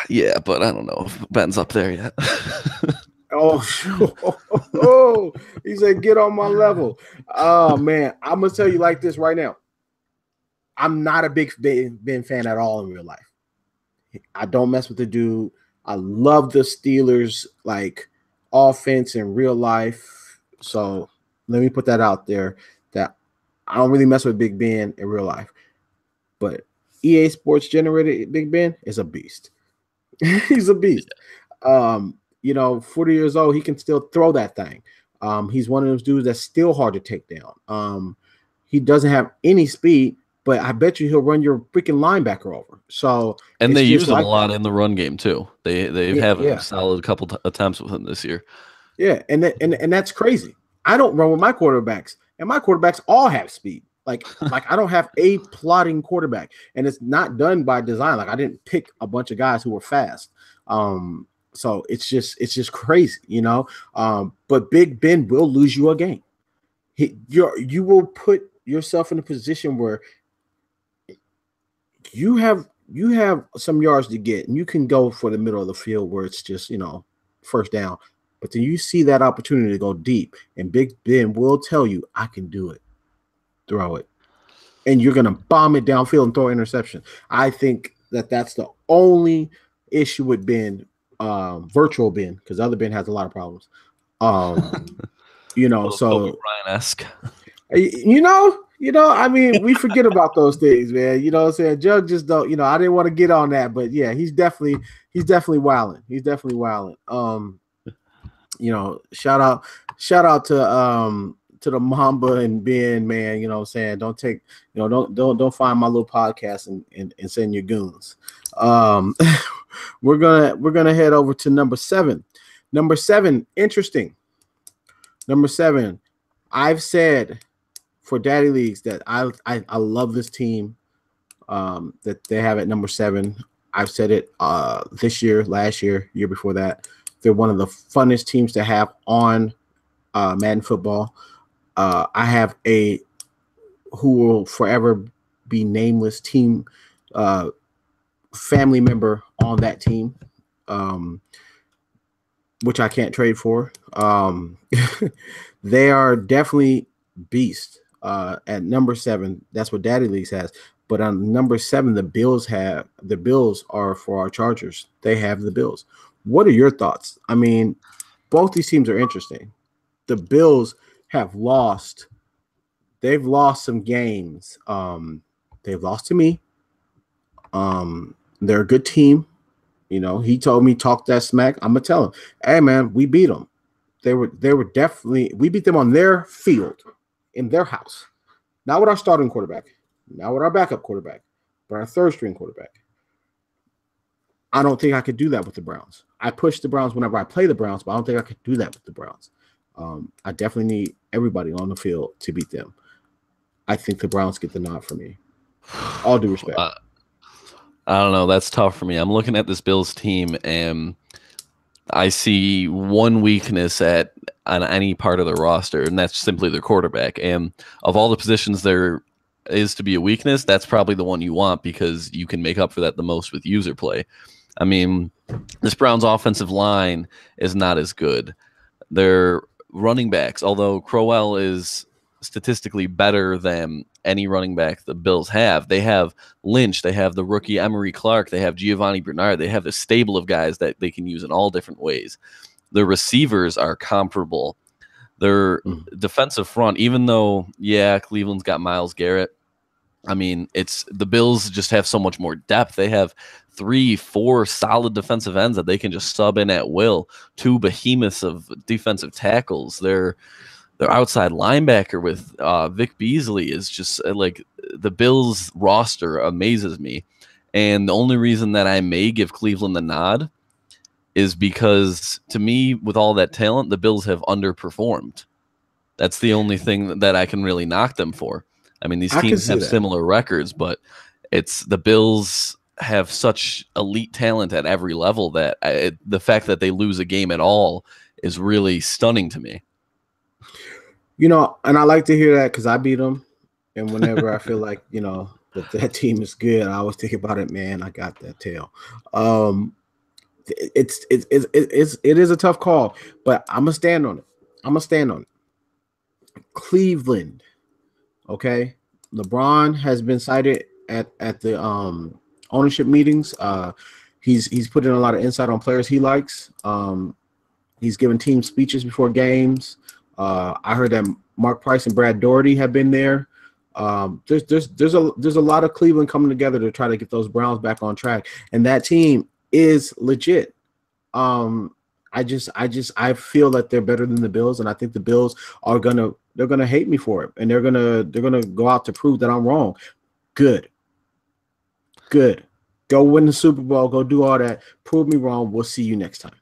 Yeah, but I don't know if Ben's up there yet. Oh, he said, get on my level. Oh, man, I'm going to tell you like this right now. I'm not a big Ben fan at all in real life. I don't mess with the dude. I love the Steelers, like, offense in real life. So let me put that out there, that I don't really mess with Big Ben in real life. But EA Sports generated Big Ben is a beast. He's a beast. 40 years old, he can still throw that thing. He's one of those dudes that's still hard to take down. He doesn't have any speed, but I bet you he'll run your freaking linebacker over. So, and they use him a lot in the run game too. They have a solid couple attempts with him this year. Yeah, and that's crazy. I don't run with my quarterbacks, and my quarterbacks all have speed. Like I don't have a plotting quarterback, and it's not done by design. Like I didn't pick a bunch of guys who were fast. So it's just crazy, you know. But Big Ben will lose you a game. You will put yourself in a position where you have some yards to get, and you can go for the middle of the field where it's just first down. But then you see that opportunity to go deep, and Big Ben will tell you, "I can do it. Throw it," and you're gonna bomb it downfield and throw an interception. I think that's the only issue with Ben, virtual Ben, because other Ben has a lot of problems. So Ryan-esque. I mean, we forget about those things, man. You know what I'm saying? Jug just don't, I didn't want to get on that, but yeah, he's definitely wilding. He's definitely wilding. Shout out to the Mamba and Ben, man. You know what I'm saying? Don't take, don't find my little podcast and send your goons. We're gonna head over to number 7. Number 7, interesting. Number 7, I've said for Daddy Leagues that I love this team that they have at number 7. I've said it this year, last year, year before that. They're one of the funnest teams to have on Madden football. I have a who will forever be nameless team family member on that team, which I can't trade for. They are definitely beast at number 7. That's what Daddy Leagues has. But on number 7, the Bills are for our Chargers. They have the Bills. What are your thoughts? I mean, both these teams are interesting. The Bills have lost. They've lost some games. They've lost to me. They're a good team. He told me talk that smack. I'm gonna tell him, hey man, we beat them. They were definitely, we beat them on their field, in their house. Not with our starting quarterback, not with our backup quarterback, but our third string quarterback. I don't think I could do that with the Browns. I push the Browns whenever I play the Browns, but I don't think I could do that with the Browns. I definitely need everybody on the field to beat them. I think the Browns get the nod for me. All due respect. I don't know. That's tough for me. I'm looking at this Bills team, and I see one weakness on any part of the roster, and that's simply their quarterback. And of all the positions there is to be a weakness, that's probably the one you want because you can make up for that the most with user play. I mean, this Browns offensive line is not as good. Their running backs, although Crowell is statistically better than any running back the Bills have. They have Lynch, they have the rookie Emery Clark, they have Giovanni Bernard, they have a stable of guys that they can use in all different ways. The receivers are comparable. Their defensive front, even though, Cleveland's got Myles Garrett, I mean, the Bills just have so much more depth. They have 3-4 solid defensive ends that they can just sub in at will. 2 behemoths of defensive tackles. Their outside linebacker with Vic Beasley is just like the Bills roster amazes me. And the only reason that I may give Cleveland the nod is because, to me, with all that talent, the Bills have underperformed. That's the only thing that I can really knock them for. I mean, these teams have similar records, but it's the Bills have such elite talent at every level that the fact that they lose a game at all is really stunning to me. And I like to hear that because I beat them. And whenever I feel like, that team is good, I always think about it, man, I got that tail. It is a tough call, but I'm going to stand on it. Cleveland. Okay. LeBron has been cited at the ownership meetings. He's put in a lot of insight on players he likes. He's given team speeches before games. I heard that Mark Price and Brad Daugherty have been there. There's a lot of Cleveland coming together to try to get those Browns back on track, and that team is legit. I feel that they're better than the Bills, and I think the Bills are gonna hate me for it, and they're gonna go out to prove that I'm wrong. Good. Go win the Super Bowl. Go do all that. Prove me wrong. We'll see you next time.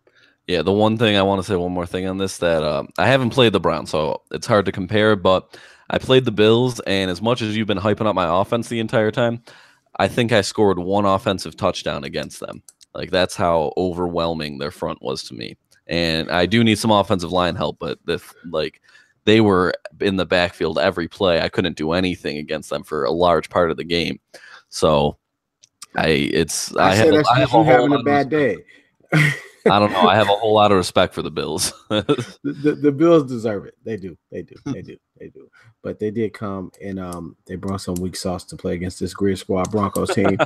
Yeah, the one thing I want to say one more thing on this that I haven't played the Browns, so it's hard to compare, but I played the Bills, and as much as you've been hyping up my offense the entire time, I think I scored one offensive touchdown against them. Like that's how overwhelming their front was to me. And I do need some offensive line help, but if like they were in the backfield every play, I couldn't do anything against them for a large part of the game. So I say that's I have just a you whole having a lot of bad respect. day. I don't know. I have a whole lot of respect for the Bills. The Bills deserve it. They do. They do. They do. They do. But they did come and they brought some weak sauce to play against this Grid Squad Broncos team.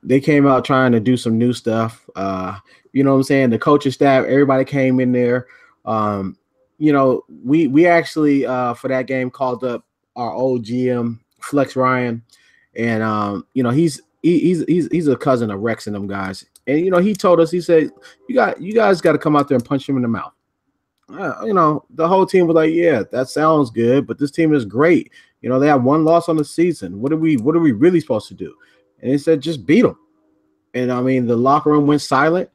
They came out trying to do some new stuff. You know what I'm saying? The coaching staff, everybody came in there. We actually for that game called up our old GM Flex Ryan, and he's a cousin of Rex and them guys. And he told us, he said, you guys got to come out there and punch him in the mouth. The whole team was like, yeah, that sounds good, but this team is great. They have one loss on the season. What are we really supposed to do? And he said, just beat them. And I mean, the locker room went silent.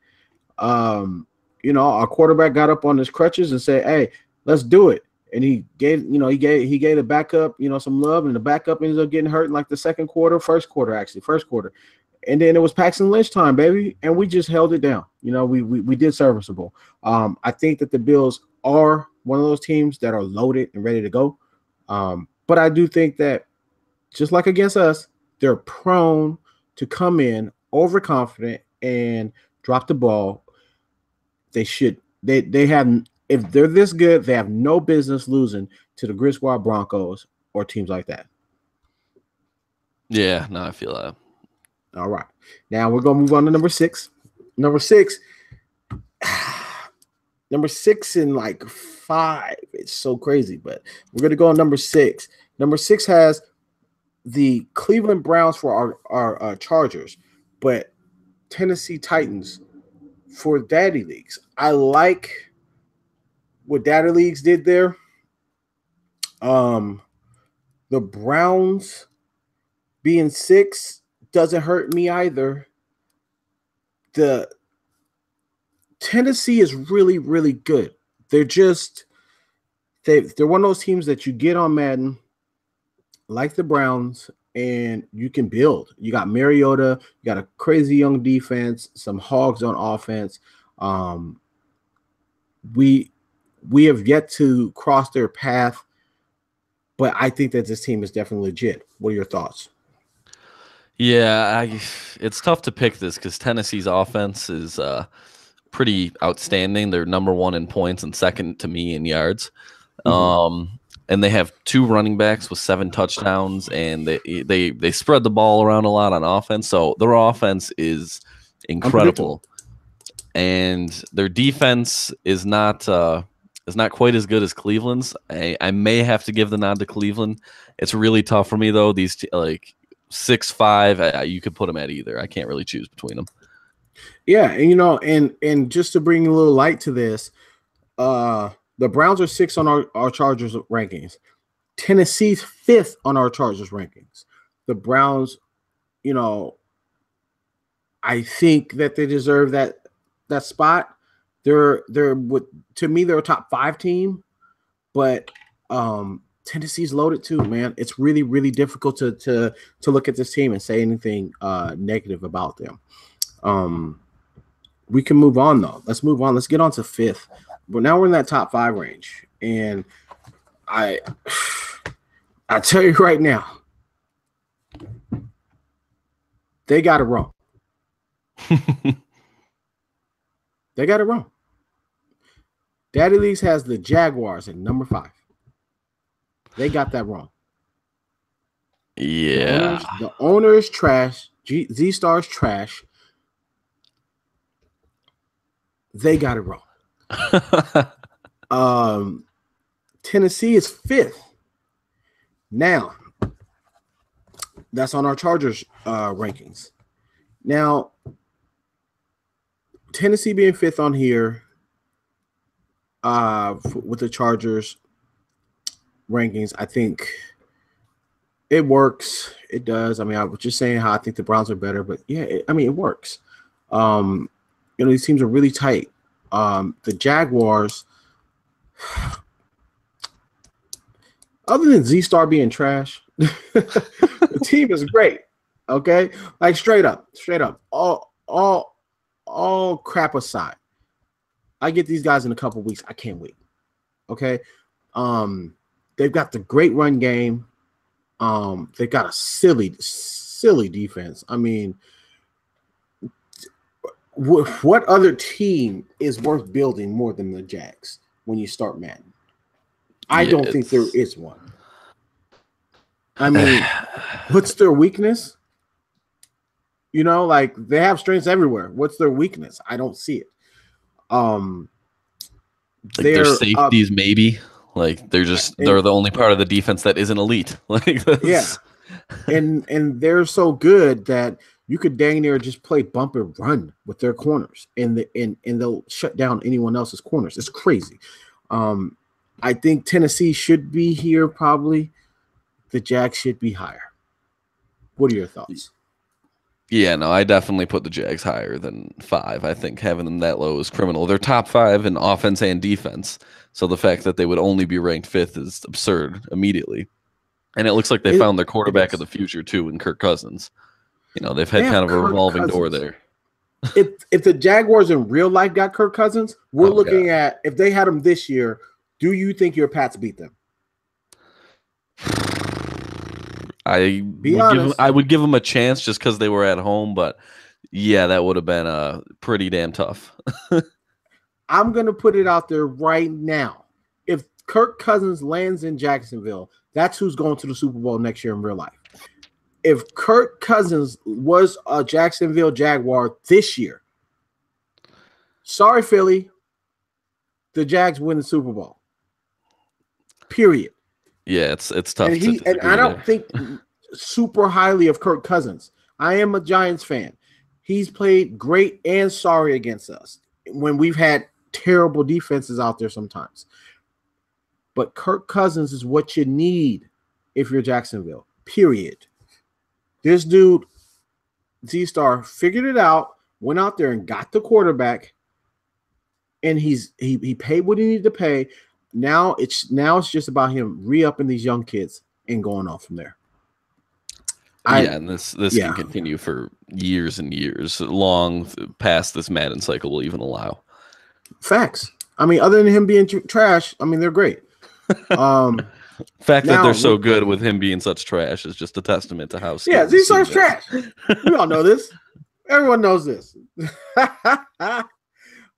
Our quarterback got up on his crutches and said, hey, let's do it. And he gave the backup, some love, and the backup ended up getting hurt in like the first quarter. And then it was Paxton Lynch time, baby. And we just held it down. We did serviceable. I think that the Bills are one of those teams that are loaded and ready to go. But I do think that just like against us, they're prone to come in overconfident and drop the ball. They have, if they're this good, they have no business losing to the Grid Squad Broncos or teams like that. Yeah, no, I feel that. All right. Now we're going to move on to number 6. Number 6 and like 5. It's so crazy, but we're going to go on number 6. Number 6 has the Cleveland Browns for our Chargers, but Tennessee Titans for Daddy Leagues. I like what Daddy Leagues did there. The Browns being 6 doesn't hurt me either. The Tennessee is really, really good. They're one of those teams that you get on Madden, like the Browns, and you can build. You got Mariota, you got a crazy young defense, some hogs on offense. We have yet to cross their path, but I think that this team is definitely legit. What are your thoughts? Yeah, it's tough to pick this because Tennessee's offense is pretty outstanding. They're number 1 in points and second to me in yards. And they have 2 running backs with 7 touchdowns, and they spread the ball around a lot on offense. So their offense is incredible, and their defense is not quite as good as Cleveland's. I may have to give the nod to Cleveland. It's really tough for me though. These 6'5", you could put them at either. I can't really choose between them. Yeah, and just to bring a little light to this, the Browns are 6 on our Chargers rankings. Tennessee's 5th on our Chargers rankings. The Browns, I think that they deserve that spot. To me, they're a top 5 team, but Tennessee's loaded too, man. It's really, really difficult to look at this team and say anything negative about them. We can move on though. Let's move on. Let's get on to 5th. But now we're in that top 5 range, and I tell you right now, they got it wrong. They got it wrong. Daddy Leagues has the Jaguars at number 5. They got that wrong. Yeah. The owner is trash. Z-Star's trash. They got it wrong. Tennessee is 5th. Now, that's on our Chargers rankings. Now, Tennessee being 5th on here with the Chargers rankings, I think it works. It does. I mean, I was just saying how I think the Browns are better, but yeah, it works. these teams are really tight. The Jaguars, other than Z-Star being trash, the team is great. Okay, like straight up, all crap aside, I get these guys in a couple weeks. I can't wait. Okay, they've got the great run game. They've got a silly defense. I mean, what other team is worth building more than the Jags when you start Madden? I don't think there is one. I mean, what's their weakness? Like they have strengths everywhere. What's their weakness? I don't see it. Their safeties, maybe. Like they're the only part of the defense that isn't elite. Like this. Yeah, and they're so good that you could dang near just play bump and run with their corners, and they'll shut down anyone else's corners. It's crazy. I think Tennessee should be here probably. The Jags should be higher. What are your thoughts? Yeah, no, I definitely put the Jags higher than 5. I think having them that low is criminal. They're top 5 in offense and defense. So the fact that they would only be ranked 5th is absurd immediately. And it looks like they found their quarterback of the future, too, in Kirk Cousins. They've had kind of a revolving door there. If the Jaguars in real life got Kirk Cousins, we're looking at, if they had him this year, do you think your Pats beat them? I would give them a chance just because they were at home, but yeah, that would have been pretty damn tough. I'm going to put it out there right now. If Kirk Cousins lands in Jacksonville, that's who's going to the Super Bowl next year in real life. If Kirk Cousins was a Jacksonville Jaguar this year, sorry, Philly, the Jags win the Super Bowl. Period. Yeah, it's tough. And I don't think super highly of Kirk Cousins. I am a Giants fan. He's played great and sorry against us when we've had terrible defenses out there sometimes. But Kirk Cousins is what you need if you're Jacksonville. Period. This dude, Z-Star, figured it out, went out there and got the quarterback, and he paid what he needed to pay. Now it's just about him re-upping these young kids and going off from there. And this can continue for years and years, long past this Madden cycle will even allow. Facts. I mean, other than him being trash, I mean, they're great. Fact that they're so good with him being such trash is just a testament to how. Yeah, Z-Star's trash. We all know this. Everyone knows this.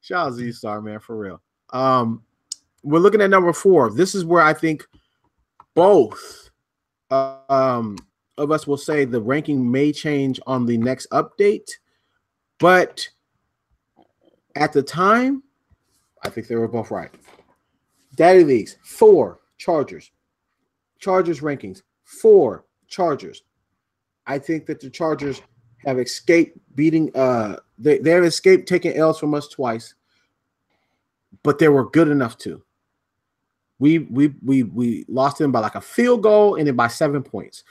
Shout out Z-Star, man, for real. We're looking at number 4. This is where I think both of us will say the ranking may change on the next update, but at the time, I think they were both right. Daddy Leagues, 4 Chargers. Chargers rankings, 4 Chargers. I think that the Chargers have escaped beating they have escaped taking L's from us twice, but they were good enough to. We lost them by like a field goal and then by 7 points.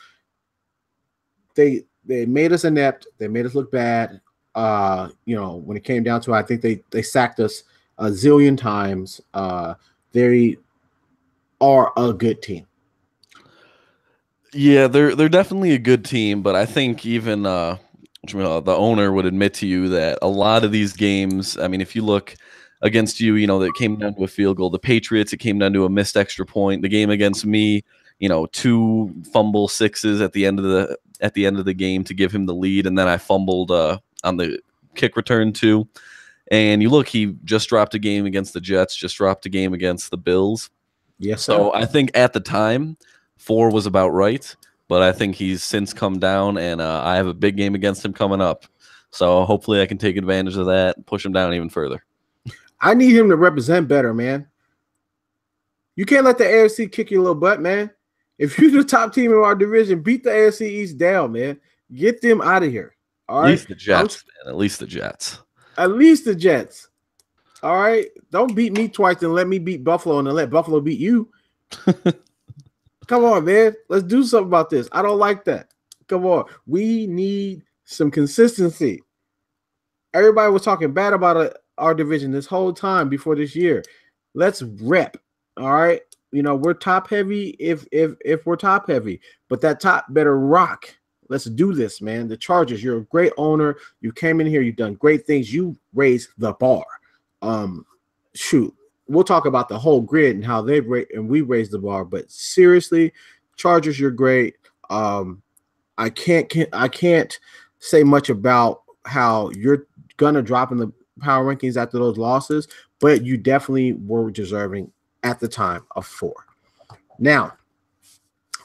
They made us inept. They made us look bad. When it came down to it, I think they sacked us a zillion times. They are a good team. Yeah, they're definitely a good team, but I think even the owner would admit to you that a lot of these games, I mean, if you look against you, that came down to a field goal. The Patriots, it came down to a missed extra point. The game against me, 2 fumble sixes at the end of the game to give him the lead, and then I fumbled on the kick return too. And you look, he just dropped a game against the Jets, just dropped a game against the Bills. Yes, sir. So I think at the time, 4 was about right, but I think he's since come down, and I have a big game against him coming up. So hopefully I can take advantage of that and push him down even further. I need him to represent better, man. You can't let the AFC kick your little butt, man. If you're the top team in our division, beat the AFC East down, man. Get them out of here. All right? At least the Jets, man. At least the Jets. At least the Jets. All right? Don't beat me twice and let me beat Buffalo and then let Buffalo beat you. Come on, man. Let's do something about this. I don't like that. Come on. We need some consistency. Everybody was talking bad about our division this whole time before this year. Let's rep. All right. We're top heavy if we're top heavy, but that top better rock. Let's do this, man. The Chargers, you're a great owner. You came in here, you've done great things. You raised the bar. Shoot. We'll talk about the whole grid and how they've raised and we raised the bar, but seriously, Chargers, you're great. I can't say much about how you're gonna drop in the power rankings after those losses, but you definitely were deserving at the time of 4. Now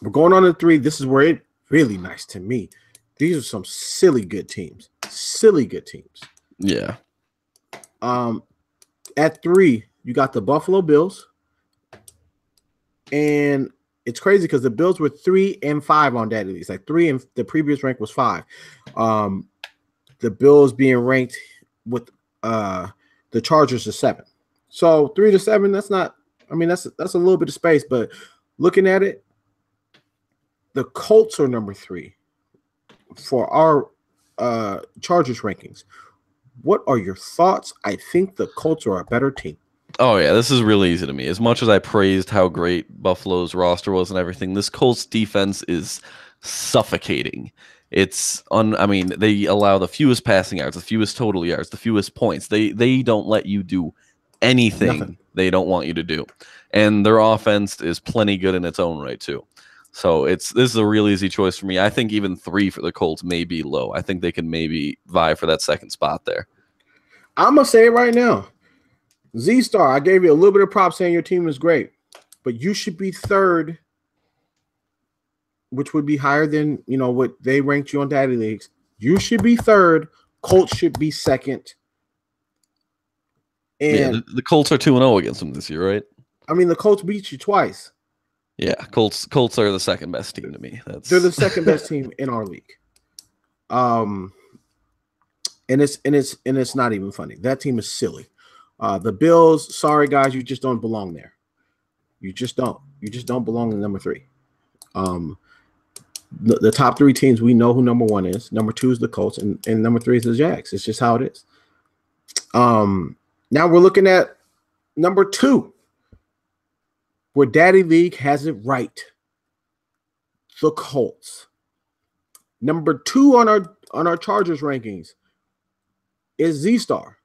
we're going on to 3. This is where it really nice to me. These are some silly good teams. Yeah. At 3, you got the Buffalo Bills, and it's crazy because the Bills were 3 and 5 on Daddy Leagues. Like 3 and the previous rank was 5. The Bills being ranked with the Chargers is 7. So 3 to 7, that's not. I mean, that's a little bit of space, but looking at it, the Colts are number 3 for our Chargers rankings. What are your thoughts? I think the Colts are a better team. Oh, yeah, this is really easy to me. As much as I praised how great Buffalo's roster was and everything, this Colts defense is suffocating. They allow the fewest passing yards, the fewest total yards, the fewest points. They don't let you do anything they don't want you to do. And their offense is plenty good in its own right, too. So this is a real easy choice for me. I think even 3 for the Colts may be low. I think they can maybe vie for that second spot there. I'm going to say it right now. Z-Star, I gave you a little bit of props saying your team is great, but you should be 3rd, which would be higher than, what they ranked you on Daddy Leagues. You should be 3rd. Colts should be 2nd. And the Colts are 2-0 against them this year, right? I mean, the Colts beat you twice. Yeah, Colts are the second best team to me. They're the second best team in our league. And it's not even funny. That team is silly. The Bills, sorry guys, you just don't belong there. You just don't. You just don't belong in number 3. The top 3 teams, we know who number 1 is. Number 2 is the Colts, and number 3 is the Jags. It's just how it is. Now we're looking at number 2, where Daddy League has it right. The Colts. Number 2 on our Chargers rankings is Z-Star.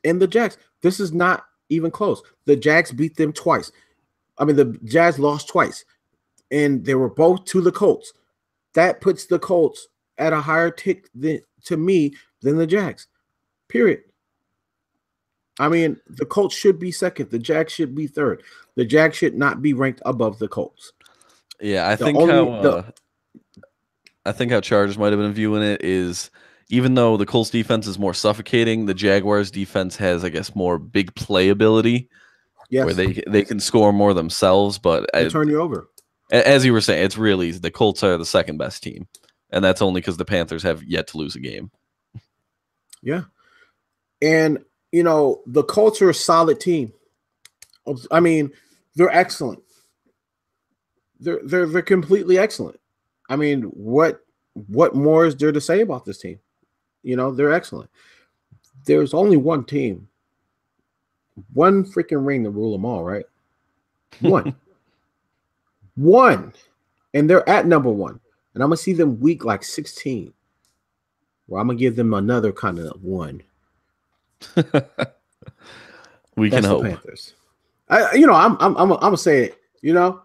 And the Jags. This is not even close. The Jags beat them twice. I mean, the Jags lost twice. And they were both to the Colts. That puts the Colts at a higher tick to me than the Jags. Period. I mean, the Colts should be 2nd. The Jags should be 3rd. The Jags should not be ranked above the Colts. Yeah, I think how Chargers might have been viewing it is, even though the Colts defense is more suffocating, the Jaguars defense has, I guess, more big play ability. Yes. Where they can score more themselves, but they turn you over. As you were saying, it's really the Colts are the second best team, and that's only because the Panthers have yet to lose a game. Yeah, and the Colts are a solid team. I mean, they're excellent. They're completely excellent. I mean, what more is there to say about this team? They're excellent. There's only one team, one freaking ring to rule them all, right? One, and they're at number 1, and I'm gonna see them week like 16, where I'm gonna give them another kind of 1. We can hope. Panthers. I'm gonna say it. All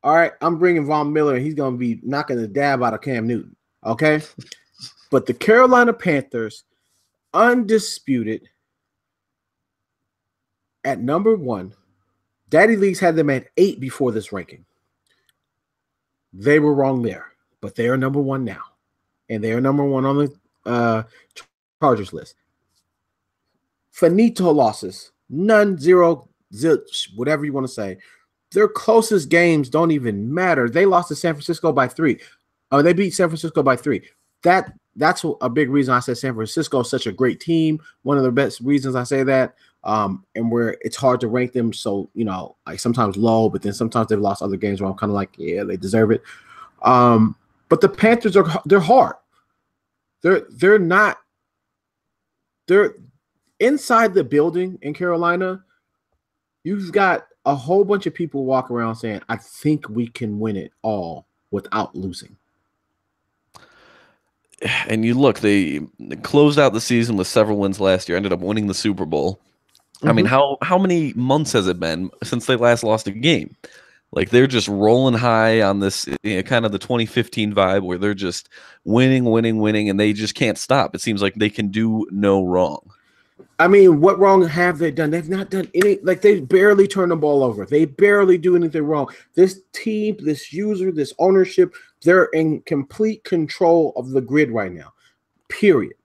right, I'm bringing Von Miller, and he's gonna be knocking the dab out of Cam Newton. Okay, but the Carolina Panthers, undisputed, at number 1. Daddy Leagues had them at 8 before this ranking. They were wrong there, but they are number 1 now, and they are number 1 on the Chargers list. Finito losses, none, 0, zilch, whatever you want to say. Their closest games don't even matter. They lost to San Francisco by 3. They beat San Francisco by 3. That's a big reason I said San Francisco is such a great team. One of the best reasons I say that. And where it's hard to rank them, so like sometimes low, but then sometimes they've lost other games where I'm kind of like, yeah, they deserve it. But the Panthers they're hard. They're not they're inside the building in Carolina. You've got a whole bunch of people walk around saying, I think we can win it all without losing. And you look, they closed out the season with several wins last year, ended up winning the Super Bowl. I mean, how many months has it been since they last lost a game? Like, they're just rolling high on this kind of the 2015 vibe where they're just winning, and they just can't stop. It seems like they can do no wrong. I mean, what wrong have they done? They've not done any. Like, they barely turn the ball over. They barely do anything wrong. This team, this user, this ownership, they're in complete control of the grid right now, period.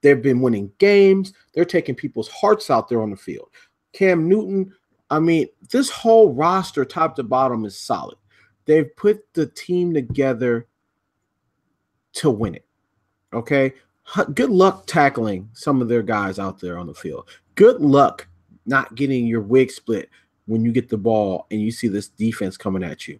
They've been winning games. They're taking people's hearts out there on the field. Cam Newton, I mean, this whole roster, top to bottom, is solid. They've put the team together to win it, okay? Good luck tackling some of their guys out there on the field. Good luck not getting your wig split when you get the ball and you see this defense coming at you.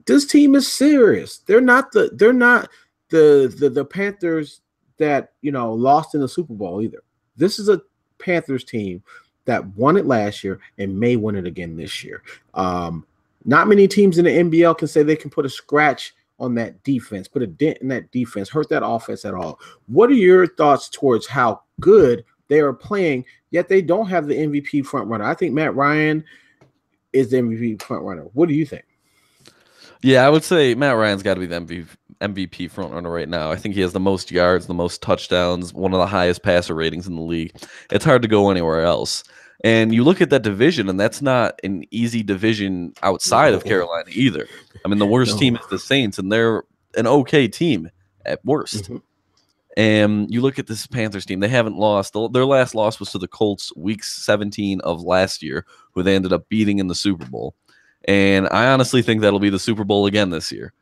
This team is serious. They're not the Panthers that, you know, lost in the Super Bowl either. This is a Panthers team that won it last year and may win it again this year. Not many teams in the NBL can say they can put a scratch on that defense, put a dent in that defense, hurt that offense at all. What are your thoughts towards how good they are playing, yet they don't have the MVP front runner? I think Matt Ryan is the MVP front runner. What do you think? Yeah, I would say Matt Ryan's got to be the MVP front runner right now. I think he has the most yards, the most touchdowns, one of the highest passer ratings in the league. It's hard to go anywhere else. And you look at that division, and that's not an easy division outside of Carolina either. I mean, the worst team is the Saints, and they're an okay team at worst. And you look at this Panthers team, they haven't lost. Their last loss was to the Colts week 17 of last year, who they ended up beating in the Super Bowl. And I honestly think that'll be the Super Bowl again this year.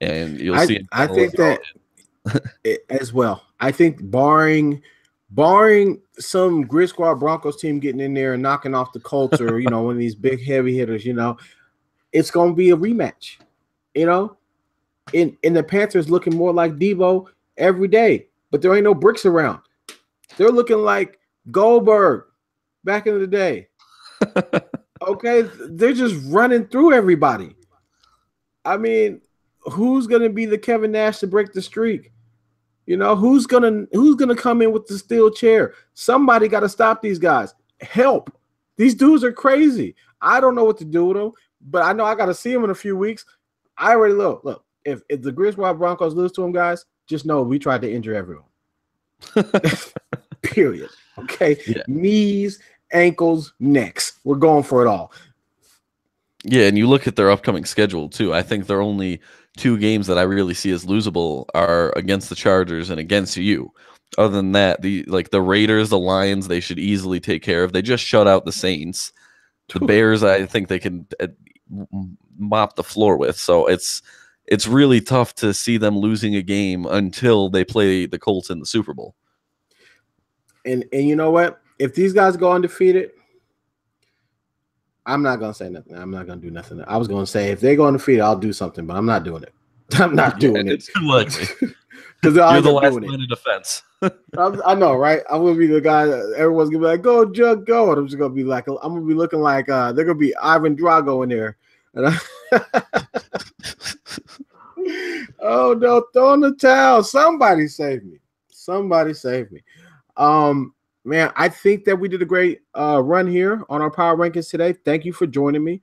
And you'll see. I think that as well. I think barring some Grid Squad Broncos team getting in there and knocking off the Colts or, you know, one of these big heavy hitters, you know, it's going to be a rematch, you know, and the Panthers looking more like Debo every day, but there ain't no bricks around. They're looking like Goldberg back in the day. Okay. They're just running through everybody. I mean, who's going to be the Kevin Nash to break the streak? You know, who's gonna come in with the steel chair? Somebody got to stop these guys. Help. These dudes are crazy. I don't know what to do with them, but I know I got to see them in a few weeks. I already look. If the Grid Squad Broncos lose to them, guys, just know we tried to injure everyone. Period. Okay. Yeah. Knees, ankles, necks. We're going for it all. Yeah, and you look at their upcoming schedule too. I think their only two games that I really see as losable are against the Chargers and against you. Other than that, the Raiders, the Lions, they should easily take care of. They just shut out the Saints. The Bears, I think they can mop the floor with. So it's really tough to see them losing a game until they play the Colts in the Super Bowl. And you know what? If these guys go undefeated, I'm not going to say nothing. I'm not going to do nothing. I was going to say if they go undefeated, I'll do something, but I'm not doing it. I'm not doing it. It's too likely. Because you're the last line of defense. I know, right? I'm going to be the guy that everyone's going to be like, go, Jug, go. And I'm just going to be like, I'm going to be looking like they're going to be Ivan Drago in there. And oh, no, throw in the towel. Somebody save me. Somebody save me. Man, I think that we did a great run here on our power rankings today. Thank you for joining me.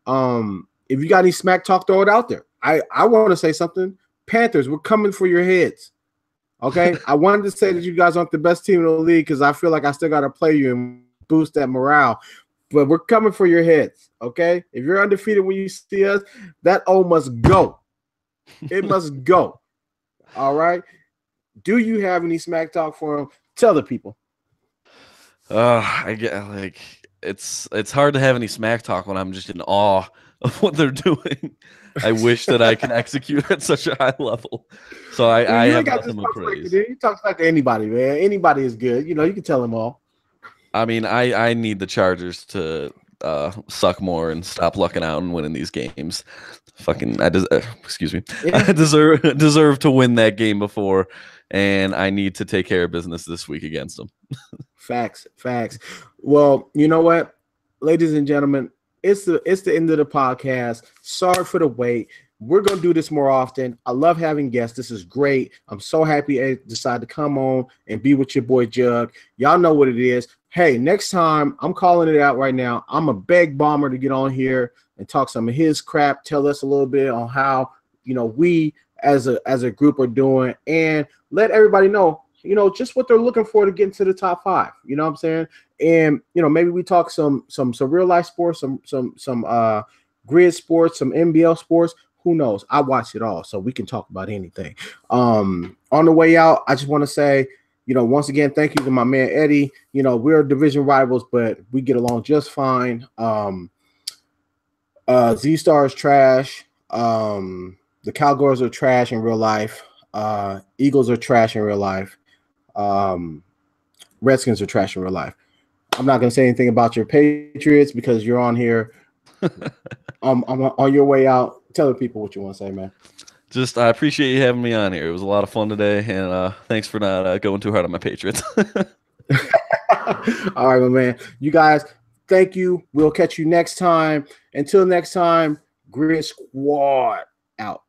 If you got any smack talk, throw it out there. I want to say something. Panthers, we're coming for your heads. Okay? I wanted to say that you guys aren't the best team in the league because I feel like I still got to play you and boost that morale. But we're coming for your heads. Okay? If you're undefeated when you see us, that O must go. It must go. All right? Do you have any smack talk for them? Tell the people. I get it's hard to have any smack talk when I'm just in awe of what they're doing. I wish that I can execute at such a high level. So I have nothing but praise. You talk like to anybody, man. Anybody is good. You know, you can tell them all. I mean, I need the Chargers to suck more and stop lucking out and winning these games. Excuse me. Yeah. I deserve to win that game before and I need to take care of business this week against them. Facts. Well, you know what, ladies and gentlemen, it's the end of the podcast. Sorry for the wait. We're gonna do this more often. I love having guests. This is great. I'm so happy I decided to come on and be with your boy Jug. Y'all know what it is. Hey, next time, I'm calling it out right now. I'm a beg Bomber to get on here and talk some of his crap. Tell us a little bit on how we as a group are doing, and let everybody know just what they're looking for to get into the top 5. You know what I'm saying? And maybe we talk some real life sports, some grid sports, some NBL sports. Who knows? I watch it all, so we can talk about anything. On the way out, I just want to say, once again, thank you to my man Eddie. We're division rivals, but we get along just fine. Z-Star is trash. The Cowgirls are trash in real life. Eagles are trash in real life. Redskins are trash in real life. I'm not going to say anything about your Patriots because you're on here. I'm on your way out. Tell the people what you want to say, man. Just, I appreciate you having me on here. It was a lot of fun today, and thanks for not going too hard on my Patriots. All right, my man. You guys, thank you. We'll catch you next time. Until next time, Grid Squad out.